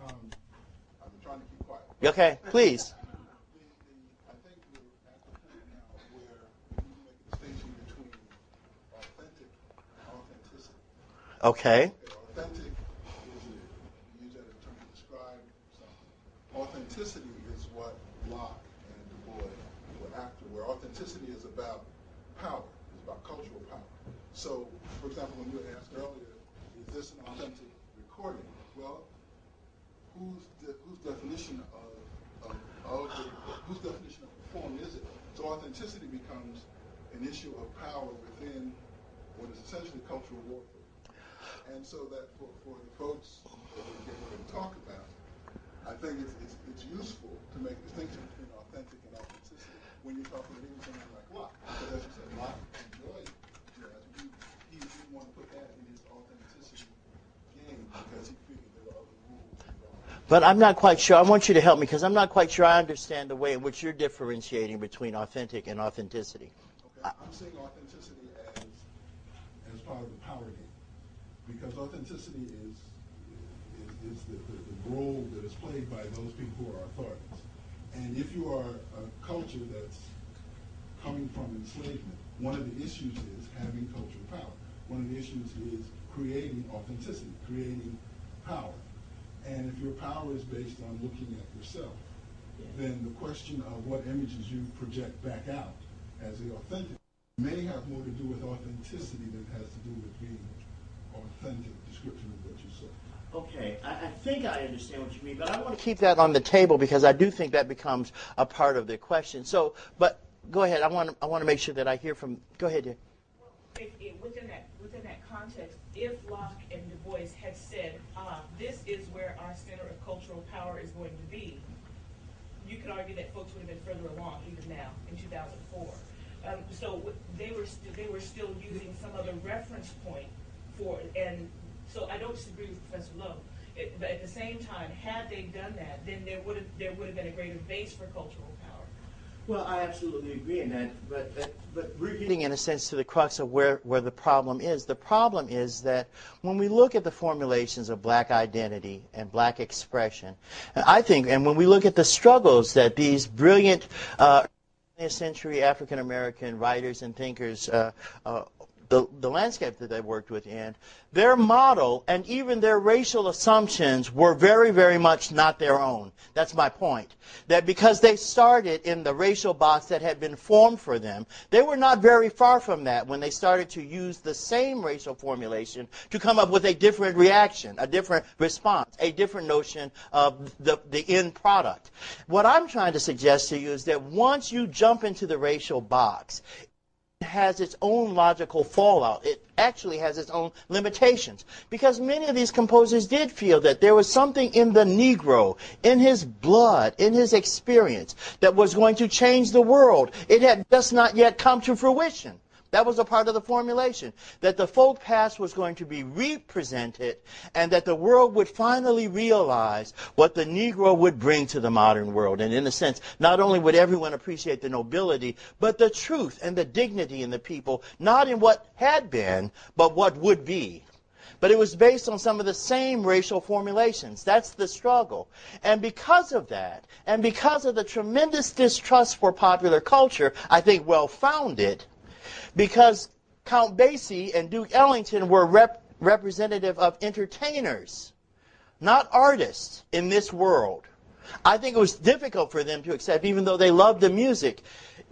I'm trying to keep quiet. Okay, please. I think we're at the point now where we need to make a distinction between authentic and authenticity. Okay. Authentic is, you use that as a term to describe something. Authenticity authenticity is about power. It's about cultural power. So, for example, when you asked earlier, is this an authentic recording? Well, whose definition of form is it? So authenticity becomes an issue of power within what is essentially cultural warfare. And so that for the folks that we're getting ready to talk about, I think it's useful to make a distinction between authentic and authenticity when you're talking to even someone like Locke. Because as you said, Locke enjoyed jazz. He didn't want to put that in his authenticity game because he figured there were other rules involved. But I'm not quite sure. I want you to help me because I'm not quite sure I understand the way in which you're differentiating between authentic and authenticity. Okay, I'm seeing authenticity as part of the power game, because authenticity is the role that is played by those people who are authorities. And if you are a culture that's coming from enslavement, one of the issues is having cultural power. One of the issues is creating authenticity, creating power. And if your power is based on looking at yourself, then the question of what images you project back out as the authentic may have more to do with authenticity than it has to do with being authentic description of what you saw. Okay, I think I understand what you mean, but I want to keep that on the table because I do think that becomes a part of the question. So, but go ahead. I want to make sure that I hear from. Go ahead, dear. Within that context, if Locke and Du Bois had said, this is where our center of cultural power is going to be, you could argue that folks would have been further along even now in 2004. So they were still using some other reference point for, and so I don't disagree with Professor Lowe. But at the same time, had they done that, then there would have been a greater base for cultural power. Well, I absolutely agree in that, but we're getting in a sense to the crux of where the problem is. The problem is that when we look at the formulations of black identity and black expression, I think, and when we look at the struggles that these brilliant 20th century African American writers and thinkers the landscape that they worked within, their model and even their racial assumptions were very, very much not their own. That's my point. That because they started in the racial box that had been formed for them, they were not very far from that when they started to use the same racial formulation to come up with a different reaction, a different response, a different notion of the end product. What I'm trying to suggest to you is that once you jump into the racial box, has its own logical fallout. It actually has its own limitations. Because many of these composers did feel that there was something in the Negro, in his blood, in his experience, that was going to change the world. It had just not yet come to fruition. That was a part of the formulation. That the folk past was going to be represented and that the world would finally realize what the Negro would bring to the modern world. And in a sense, not only would everyone appreciate the nobility, but the truth and the dignity in the people, not in what had been, but what would be. But it was based on some of the same racial formulations. That's the struggle. And because of that, and because of the tremendous distrust for popular culture, I think well-founded, because Count Basie and Duke Ellington were representative of entertainers, not artists in this world. I think it was difficult for them to accept, even though they loved the music.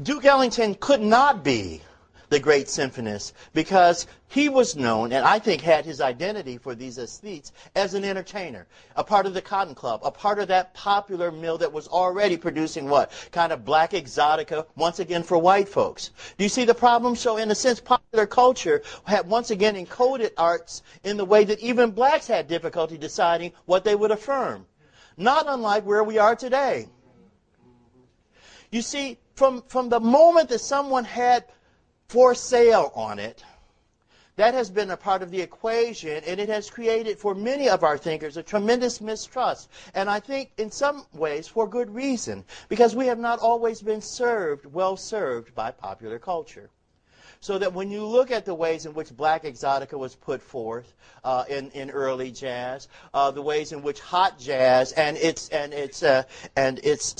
Duke Ellington could not be the great symphonist because he was known, and I think had his identity for these aesthetes, as an entertainer, a part of the Cotton Club, a part of that popular mill that was already producing what? Kind of black exotica, once again for white folks. Do you see the problem? So in a sense, popular culture had once again encoded arts in the way that even blacks had difficulty deciding what they would affirm. Not unlike where we are today. You see, from the moment that someone had for sale on it, that has been a part of the equation, and it has created for many of our thinkers a tremendous mistrust. And I think in some ways for good reason, because we have not always been well served by popular culture. So that when you look at the ways in which black exotica was put forth in early jazz, the ways in which hot jazz and its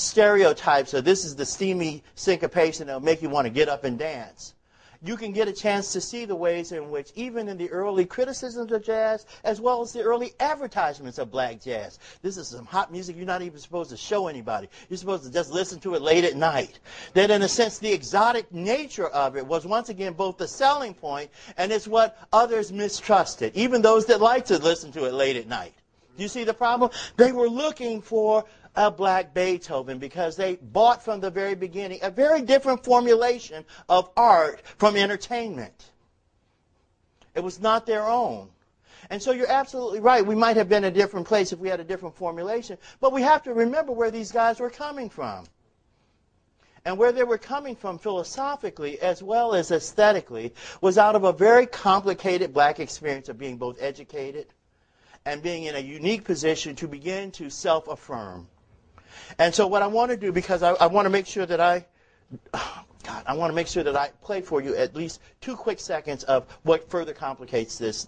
stereotypes of this is the steamy syncopation that will make you want to get up and dance. you can get a chance to see the ways in which, even in the early criticisms of jazz, as well as the early advertisements of black jazz, this is some hot music you're not even supposed to show anybody. You're supposed to just listen to it late at night. That, in a sense, the exotic nature of it was once again both the selling point and it's what others mistrusted, even those that like to listen to it late at night. Do you see the problem? They were looking for a black Beethoven because they bought from the very beginning a very different formulation of art from entertainment. It was not their own. And so you're absolutely right. We might have been in a different place if we had a different formulation, but we have to remember where these guys were coming from. And where they were coming from philosophically as well as aesthetically was out of a very complicated black experience of being both educated and being in a unique position to begin to self-affirm. And so what I want to do, because I want to make sure that I want to make sure that I play for you at least 2 quick seconds of what further complicates this,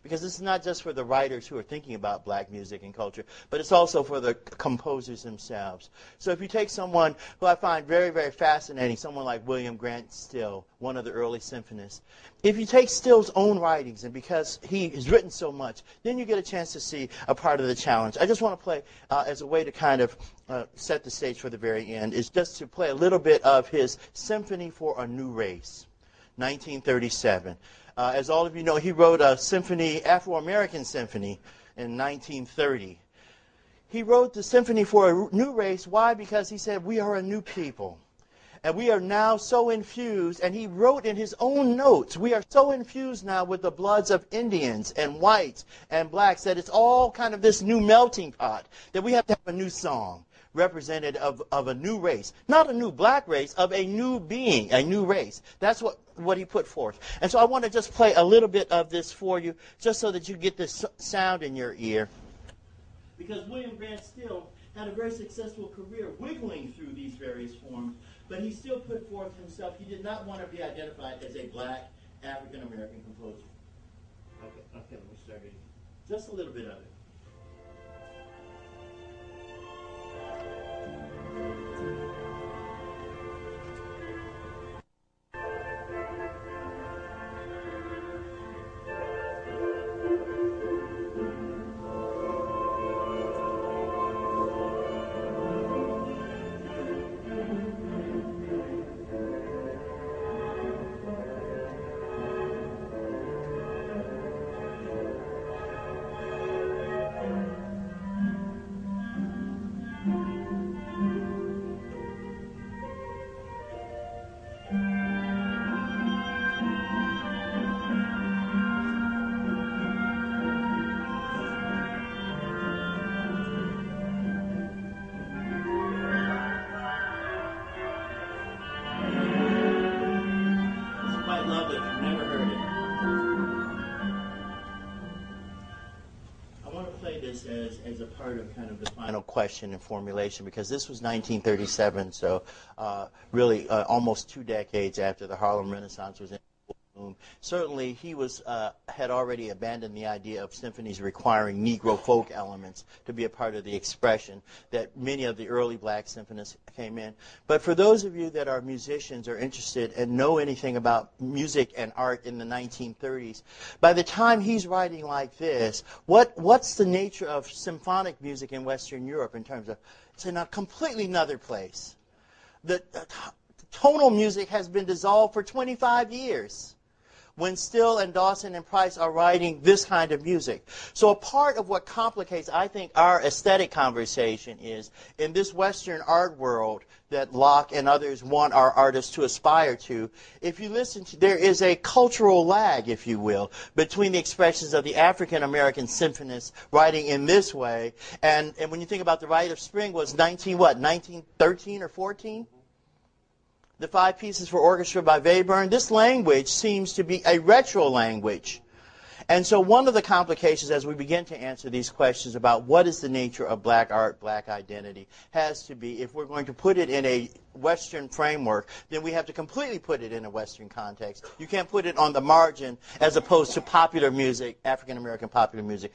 because this is not just for the writers who are thinking about black music and culture, but it's also for the composers themselves. So if you take someone who I find very, very fascinating, someone like William Grant Still, one of the early symphonists, if you take Still's own writings, and because he has written so much, then you get a chance to see a part of the challenge. I just want to play, as a way to kind of set the stage for the very end, is just to play a little bit of his Symphony for a New Race, 1937. As all of you know, he wrote a symphony, Afro-American symphony, in 1930. He wrote the Symphony for a New Race. Why? Because he said, we are a new people. And we are now so infused, and he wrote in his own notes, we are so infused now with the bloods of Indians and whites and blacks that it's all kind of this new melting pot, that we have to have a new song representative of a new race. Not a new black race, of a new being, a new race. That's what he put forth. And so I want to just play a little bit of this for you, just so that you get this sound in your ear. Because William Grant Still had a very successful career wiggling through these various forms, but he still put forth himself. He did not want to be identified as a black African-American composer. Okay, let me start again. Just a little bit of it. As a part of kind of the final question and formulation, because this was 1937, so really almost 2 decades after the Harlem Renaissance was in full bloom. Certainly he had already abandoned the idea of symphonies requiring Negro folk elements to be a part of the expression that many of the early black symphonists came in. But for those of you that are musicians or interested and know anything about music and art in the 1930s, by the time he's writing like this, what's the nature of symphonic music in Western Europe in terms of, it's in a completely another place. The tonal music has been dissolved for 25 years. When Still and Dawson and Price are writing this kind of music. So a part of what complicates, I think, our aesthetic conversation is, in this Western art world that Locke and others want our artists to aspire to, if you listen to, there is a cultural lag, if you will, between the expressions of the African-American symphonists writing in this way, and when you think about The Rite of Spring was 1913 or 14? The 5 pieces for orchestra by Webern, this language seems to be a retro language. And so one of the complications as we begin to answer these questions about what is the nature of black art, black identity, has to be, if we're going to put it in a Western framework, then we have to completely put it in a Western context. You can't put it on the margin as opposed to popular music, African-American popular music,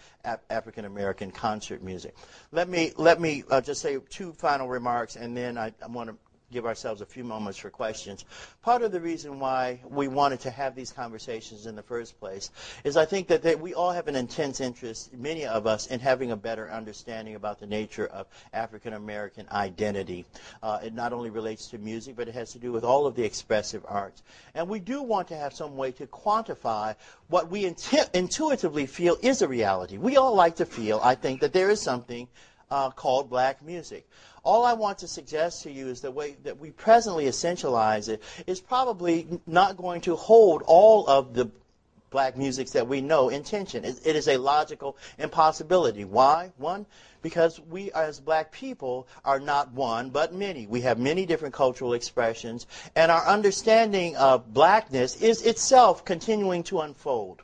African-American concert music. Let me just say 2 final remarks, and then I want to give ourselves a few moments for questions. Part of the reason why we wanted to have these conversations in the first place is I think that we all have an intense interest, many of us, in having a better understanding about the nature of African American identity. It not only relates to music, but it has to do with all of the expressive arts. And we do want to have some way to quantify what we intuitively feel is a reality. We all like to feel, I think, that there is something called black music. All I want to suggest to you is the way that we presently essentialize it is probably not going to hold all of the black musics that we know in tension. It is a logical impossibility. Why? One, because we as black people are not one but many. We have many different cultural expressions, and our understanding of blackness is itself continuing to unfold.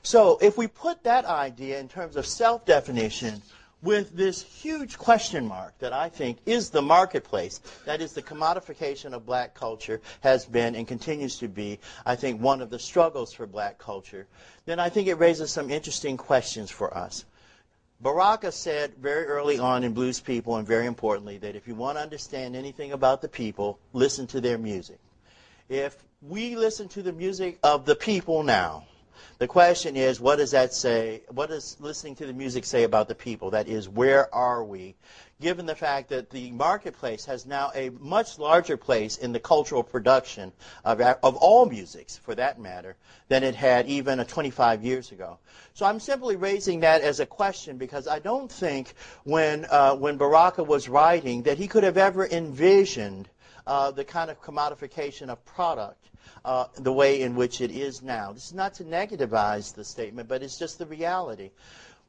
So if we put that idea in terms of self-definition with this huge question mark that I think is the marketplace, that is the commodification of black culture, has been and continues to be, I think, one of the struggles for black culture, then I think it raises some interesting questions for us. Baraka said very early on in Blues People, and very importantly, that if you want to understand anything about the people, listen to their music. If we listen to the music of the people now, the question is, what does that say? What does listening to the music say about the people? That is, where are we? Given the fact that the marketplace has now a much larger place in the cultural production of all musics, for that matter, than it had even 25 years ago. So I'm simply raising that as a question because I don't think when Baraka was writing that he could have ever envisioned the kind of commodification of product the way in which it is now. This is not to negativize the statement, but it's just the reality.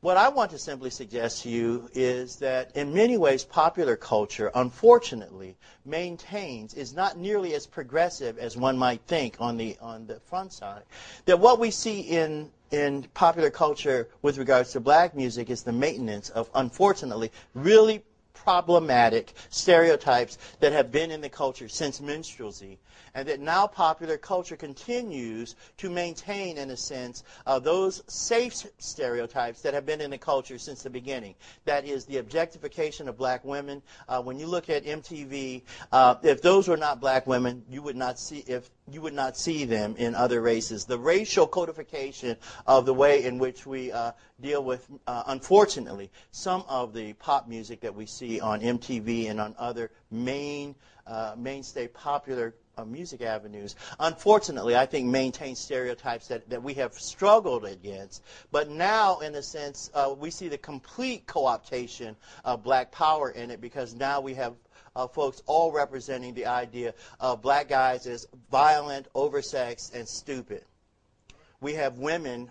What I want to simply suggest to you is that in many ways popular culture, unfortunately, is not nearly as progressive as one might think on the front side. That what we see in popular culture with regards to black music is the maintenance of, unfortunately, really problematic stereotypes that have been in the culture since minstrelsy, and that now popular culture continues to maintain, in a sense, those safe stereotypes that have been in the culture since the beginning. That is the objectification of black women. When you look at MTV, if those were not black women, you would not see them in other races. The racial codification of the way in which we deal with, unfortunately, some of the pop music that we see on MTV and on other mainstay popular music avenues, unfortunately, I think maintain stereotypes that we have struggled against. But now, in a sense, we see the complete co-optation of black power in it, because now we have folks all representing the idea of black guys as violent, oversexed, and stupid. We have women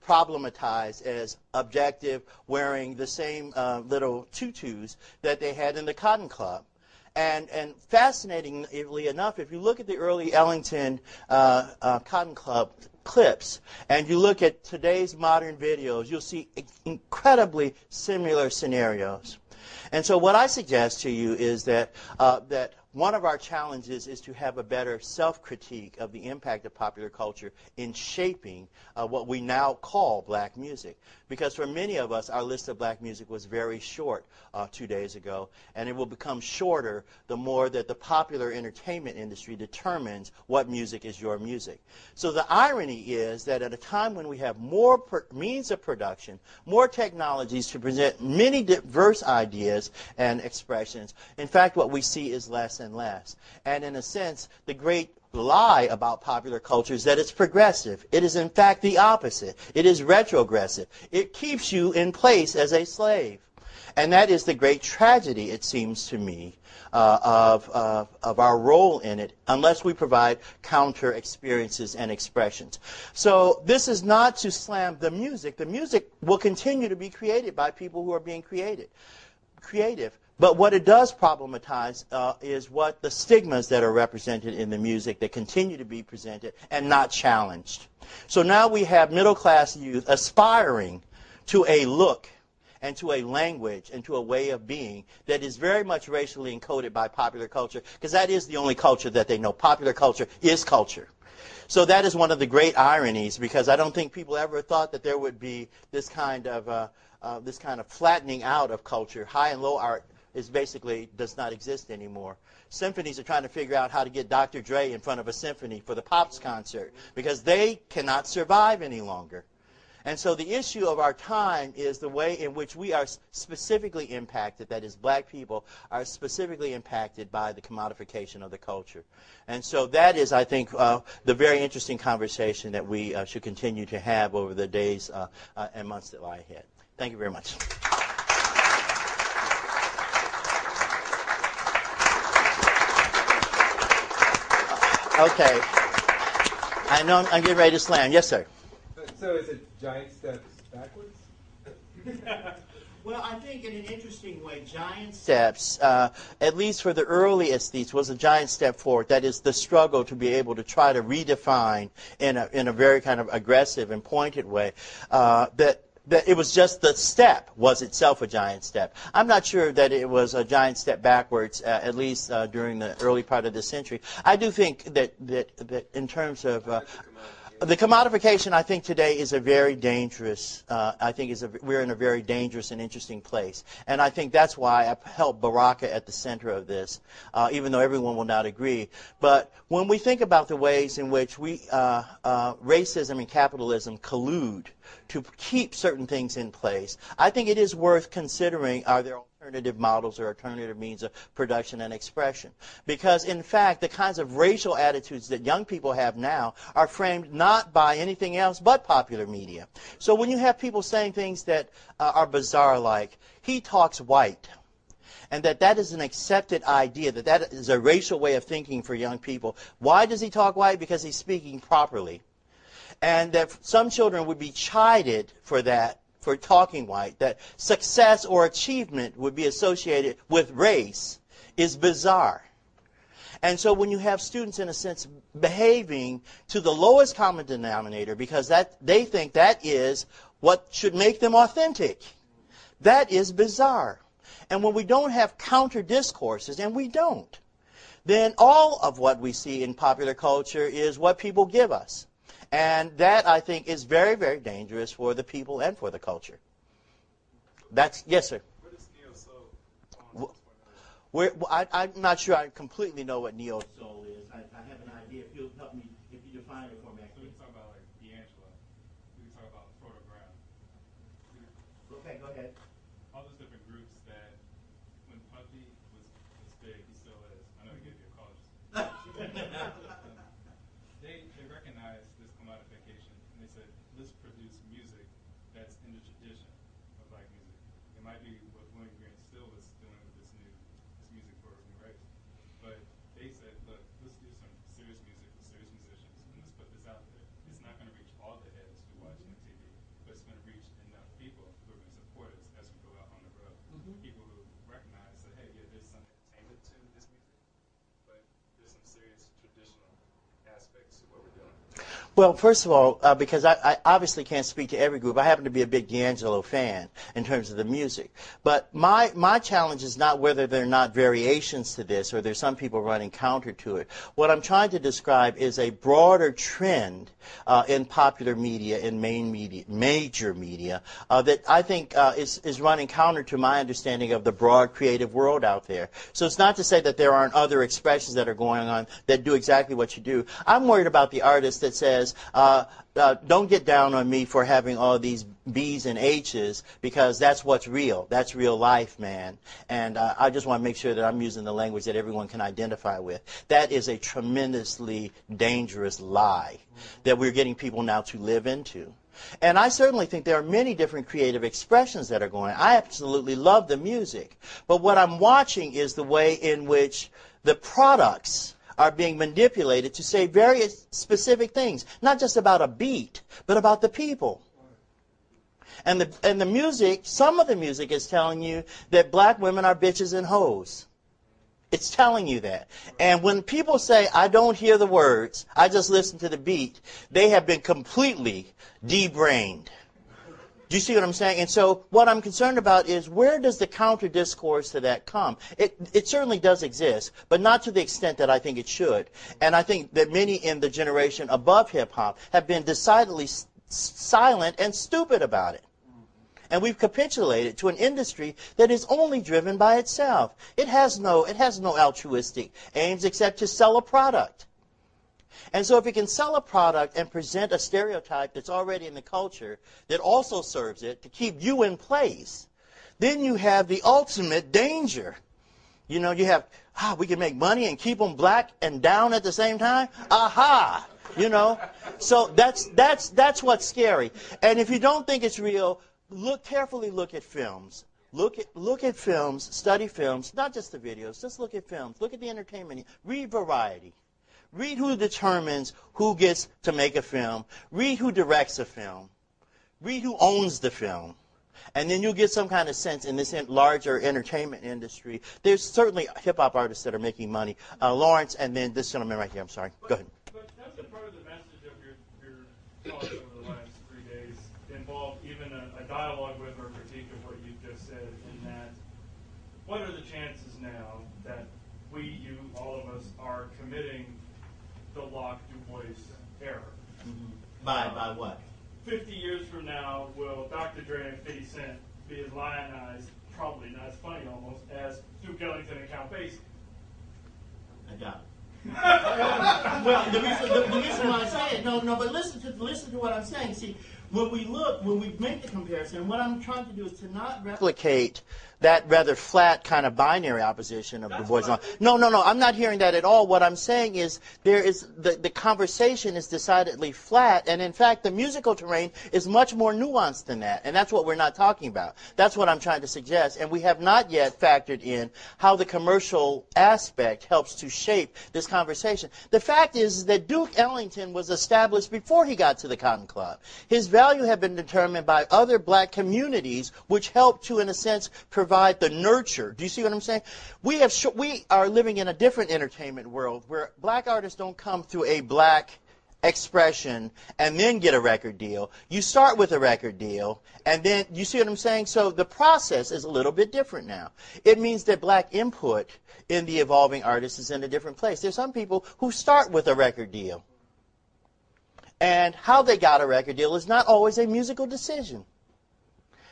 problematized as objective, wearing the same little tutus that they had in the Cotton Club. And fascinatingly enough, if you look at the early Ellington Cotton Club clips, and you look at today's modern videos, you'll see incredibly similar scenarios. And so what I suggest to you is that one of our challenges is to have a better self-critique of the impact of popular culture in shaping what we now call black music. Because for many of us, our list of black music was very short 2 days ago, and it will become shorter the more that the popular entertainment industry determines what music is your music. So the irony is that at a time when we have more means of production, more technologies to present many diverse ideas and expressions, in fact, what we see is less and less. And in a sense, the great lie about popular culture is that it's progressive. It is in fact the opposite. It is retrogressive. It keeps you in place as a slave. And that is the great tragedy, it seems to me, of our role in it, unless we provide counter experiences and expressions. So this is not to slam the music. The music will continue to be created by people who are being creative. But what it does problematize is what the stigmas that are represented in the music that continue to be presented and not challenged. So now we have middle-class youth aspiring to a look and to a language and to a way of being that is very much racially encoded by popular culture, because that is the only culture that they know. Popular culture is culture. So that is one of the great ironies, because I don't think people ever thought that there would be this kind of flattening out of culture. High and low art basically does not exist anymore. Symphonies are trying to figure out how to get Dr. Dre in front of a symphony for the Pops concert because they cannot survive any longer. And so the issue of our time is the way in which we are specifically impacted, that is, black people are specifically impacted by the commodification of the culture. And so that is, I think, the very interesting conversation that we should continue to have over the days and months that lie ahead. Thank you very much. Okay. I know I'm getting ready to slam. Yes, sir. So is it giant steps backwards? Well, I think in an interesting way, giant steps, at least for the early aesthetes, was a giant step forward. That is the struggle to be able to try to redefine in a very kind of aggressive and pointed way that it was just the step was itself a giant step. I'm not sure that it was a giant step backwards, at least during the early part of the century. I do think that in terms of the commodification, I think today is a very dangerous. We're in a very dangerous and interesting place, and I think that's why I held Baraka at the center of this, even though everyone will not agree. But when we think about the ways in which racism and capitalism collude to keep certain things in place, I think it is worth considering, are there alternative models or alternative means of production and expression? Because, in fact, the kinds of racial attitudes that young people have now are framed not by anything else but popular media. So when you have people saying things that are bizarre, like, he talks white, and that is an accepted idea, that is a racial way of thinking for young people. Why does he talk white? Because he's speaking properly. And that some children would be chided for that, for talking white, that success or achievement would be associated with race is bizarre. And so when you have students, in a sense, behaving to the lowest common denominator because they think that is what should make them authentic, that is bizarre. And when we don't have counter discourses, and we don't, then all of what we see in popular culture is what people give us. And that, I think, is very, very dangerous for the people and for the culture. Yes, sir. What is neo-soul? I'm not sure I completely know what neo-soul is. I have an idea. If you'll help me, if you define it for me. So we can talk about, like, D'Angelo. We can talk about Photograph. Okay, go ahead. All those different groups that, when Puffy was big, he still is. I know he gave you a call. They recognized this commodification, and they said, let's produce music that's in the tradition of black music. It might be what William Green still was doing with this music for a new race. But they said, look, let's do some serious music with serious musicians, and let's put this out there. It's not going to reach all the heads who watch MTV, but it's going to reach enough people who are going to support us as we go out on the road. People who recognize that, hey, yeah, there's some entertainment to this music, but there's some serious traditional aspects to what we're doing. Well, first of all, because I obviously can't speak to every group, I happen to be a big D'Angelo fan in terms of the music. But my challenge is not whether there are not variations to this or there's some people running counter to it. What I'm trying to describe is a broader trend in popular media, in major media, that I think is running counter to my understanding of the broad creative world out there. So it's not to say that there aren't other expressions that are going on that do exactly what you do. I'm worried about the artist that says, don't get down on me for having all these B's and H's because that's what's real. That's real life, man. And I just want to make sure that I'm using the language that everyone can identify with. That is a tremendously dangerous lie that we're getting people now to live into. And I certainly think there are many different creative expressions that are going on. I absolutely love the music. But what I'm watching is the way in which the products are being manipulated to say very specific things, not just about a beat, but about the people. And the music, some of the music is telling you that black women are bitches and hoes. It's telling you that. And when people say, I don't hear the words, I just listen to the beat, they have been completely de-brained. Do you see what I'm saying? And so what I'm concerned about is where does the counter discourse to that come? It certainly does exist, but not to the extent that I think it should. And I think that many in the generation above hip-hop have been decidedly silent and stupid about it. And we've capitulated to an industry that is only driven by itself. It has no altruistic aims except to sell a product. And so if it can sell a product and present a stereotype that's already in the culture that also serves it to keep you in place, then you have the ultimate danger. You know, you have, we can make money and keep them black and down at the same time. Aha! You know, so that's what's scary. And if you don't think it's real, carefully look at films. Look at films, study films, not just the videos. Just look at films. Look at the entertainment. Read Variety. Read who determines who gets to make a film. Read who directs a film. Read who owns the film. And then you'll get some kind of sense in this larger entertainment industry. There's certainly hip-hop artists that are making money. Lawrence, and then this gentleman right here. I'm sorry. Go ahead. But that's a part of the message of your talk over the last 3 days involved even a dialogue with or critique of what you just said, in that what are the chances now that we, you, all of us, are committing the Locke-Du Bois error? By what? 50 years from now, will Dr. Dre and 50 Cent be as lionized, probably not as funny almost, as Duke Ellington and Count Basie? I doubt it. Well, the reason why I say it, but listen to what I'm saying. See, when we make the comparison, what I'm trying to do is to not replicate that rather flat kind of binary opposition of Du Bois. No, I'm not hearing that at all. What I'm saying is the conversation is decidedly flat, and in fact the musical terrain is much more nuanced than that, and that's what we're not talking about. That's what I'm trying to suggest, and we have not yet factored in how the commercial aspect helps to shape this conversation. The fact is that Duke Ellington was established before he got to the Cotton Club. His value had been determined by other black communities, which helped to, in a sense, provide the nurture. Do you see what I'm saying? We are living in a different entertainment world where black artists don't come through a black expression and then get a record deal. You start with a record deal, and then, you see what I'm saying? So the process is a little bit different now. It means that black input in the evolving artist is in a different place. There's some people who start with a record deal, and how they got a record deal is not always a musical decision.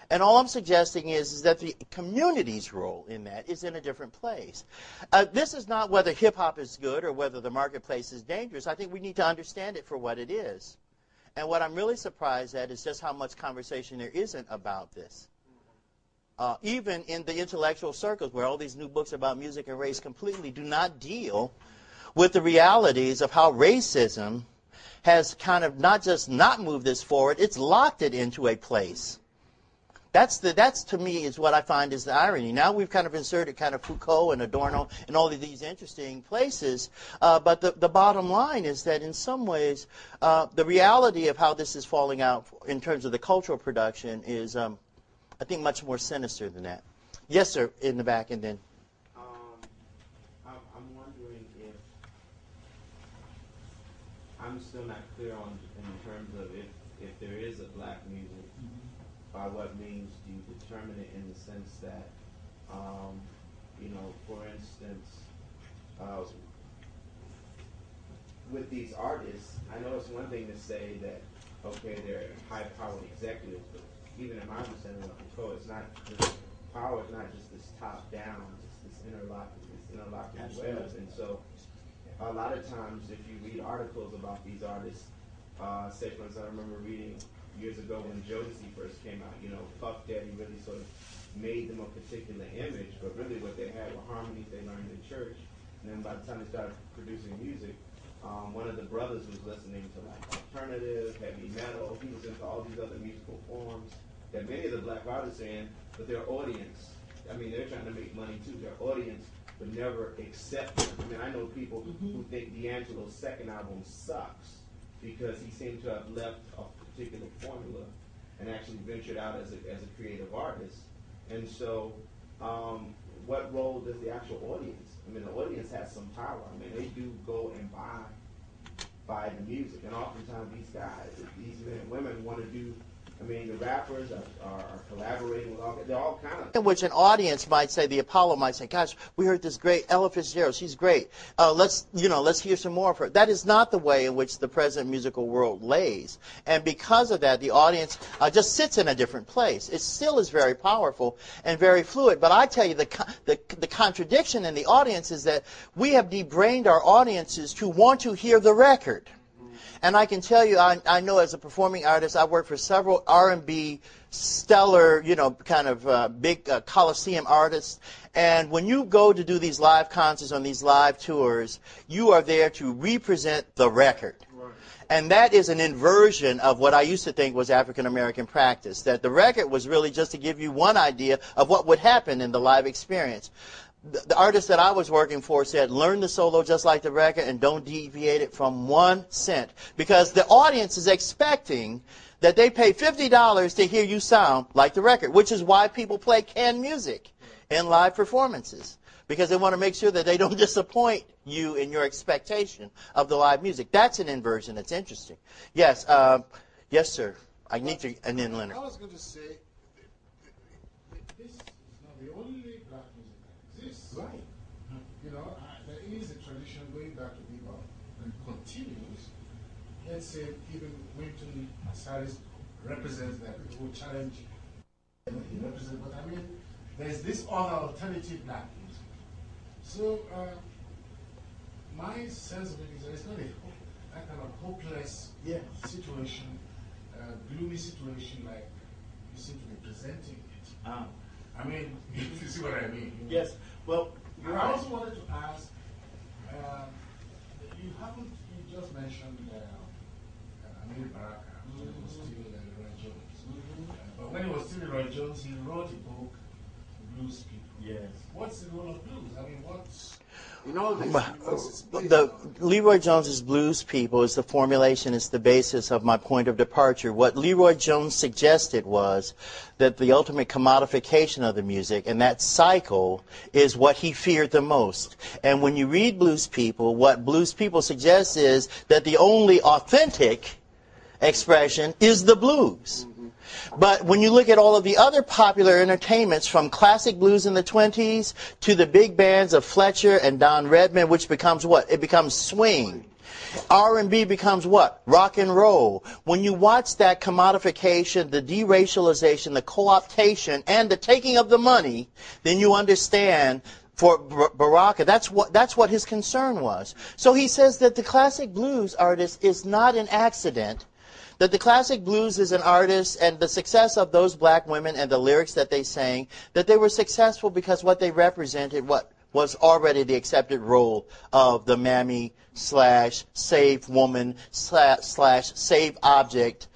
And all I'm suggesting is that the community's role in that is in a different place. This is not whether hip-hop is good or whether the marketplace is dangerous. I think we need to understand it for what it is. And what I'm really surprised at is just how much conversation there isn't about this. Even in the intellectual circles where all these new books about music and race completely do not deal with the realities of how racism has kind of not just not moved this forward, it's locked it into a place. That's to me is what I find is the irony. Now we've kind of inserted kind of Foucault and Adorno and all of these interesting places, but the bottom line is that in some ways the reality of how this is falling out in terms of the cultural production is, I think, much more sinister than that. Yes, sir, in the back, and then. I'm wondering I'm still not clear on in terms of if there is a black music. By what means do you determine it in the sense that, for instance, with these artists, I know it's one thing to say that, okay, they're high-powered executives, but even in my understanding of Foucault, it's not just power is not just this top-down, it's this interlocking web. And so a lot of times if you read articles about these artists, say for instance, I remember reading years ago when Jodeci first came out, Puff Daddy really sort of made them a particular image, but really what they had were harmonies they learned in church. And then by the time they started producing music, one of the brothers was listening to like alternative, heavy metal. He was into all these other musical forms that many of the black artists are in, but their audience, they're trying to make money too. Their audience would never accept them. I know people who think D'Angelo's second album sucks because he seemed to have left a particular formula and actually ventured out as a creative artist. And so what role does the actual audience? The audience has some power. They do go and buy the music, and oftentimes these guys, these men and women want to do I mean, the rappers are collaborating with all, they're all kind of. In which an audience might say, the Apollo might say, gosh, we heard this great Ella Fitzgerald, she's great. Let's hear some more of her. That is not the way in which the present musical world lays. And because of that, the audience just sits in a different place. It still is very powerful and very fluid. But I tell you, the contradiction in the audience is that we have debrained our audiences to want to hear the record. And I can tell you, I know as a performing artist, I worked for several R&B stellar, kind of big Coliseum artists. And when you go to do these live concerts on these live tours, you are there to represent the record. Right. And that is an inversion of what I used to think was African-American practice, that the record was really just to give you one idea of what would happen in the live experience. The artist that I was working for said, learn the solo just like the record and don't deviate it from 1 cent. Because the audience is expecting that they pay $50 to hear you sound like the record, which is why people play canned music in live performances. Because they want to make sure that they don't disappoint you in your expectation of the live music. That's an inversion that's interesting. Yes, yes, sir. I need to, and then Leonard. I was going to say, this is not the only black music that exists. Right. There is a tradition going back to bebop and continues. Let's say even Winton Marsalis represents that whole challenge. He represents, but I mean, there's this other alternative black music. So my sense of it is that it's not that kind of hopeless situation, gloomy situation like you seem to be presenting it. I mean, if you see what I mean. Yes. Well, I also wanted to ask, you just mentioned Amiri Baraka, when he was still Roy Jones. But when he was still Roy Jones, he wrote a book, Blues People. Yes. What's the role of blues? I mean, what's... The Leroy Jones's Blues People is the formulation, is the basis of my point of departure. What Leroy Jones suggested was that the ultimate commodification of the music, and that cycle, is what he feared the most. And when you read Blues People, what Blues People suggests is that the only authentic expression is the blues. But when you look at all of the other popular entertainments, from classic blues in the 20s to the big bands of Fletcher and Don Redman, which becomes what? It becomes swing. R&B becomes what? Rock and roll. When you watch that commodification, the deracialization, the co-optation, and the taking of the money, then you understand for Baraka, that's what his concern was. So he says that the classic blues artist is not an accident. That the classic blues is an artist, and the success of those black women and the lyrics that they sang, that they were successful because what they represented, what was already the accepted role of the mammy / save woman / save object,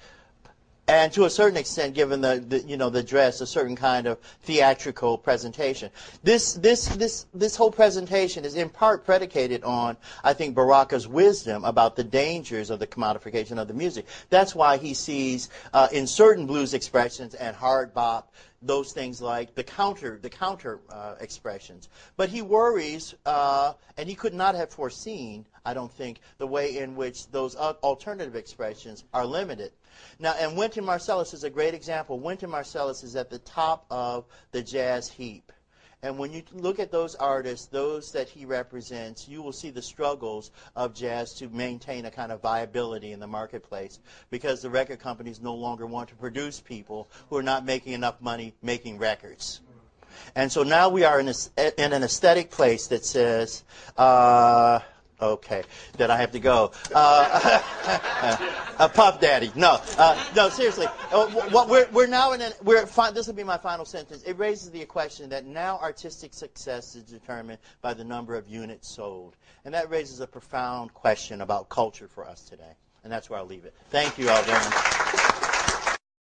and to a certain extent, given the dress, a certain kind of theatrical presentation. This whole presentation is in part predicated on, I think, Baraka's wisdom about the dangers of the commodification of the music. That's why he sees in certain blues expressions and hard bop, those things like the counter expressions. But he worries, and he could not have foreseen, I don't think, the way in which those alternative expressions are limited. Now, and Wynton Marsalis is a great example. Wynton Marsalis is at the top of the jazz heap. And when you look at those artists, those that he represents, you will see the struggles of jazz to maintain a kind of viability in the marketplace, because the record companies no longer want to produce people who are not making enough money making records. And so now we are in an aesthetic place that says, okay, that I have to go. Puff Daddy. No, seriously. We're now this will be my final sentence. It raises the question that now artistic success is determined by the number of units sold. And that raises a profound question about culture for us today. And that's where I'll leave it. Thank you all very much.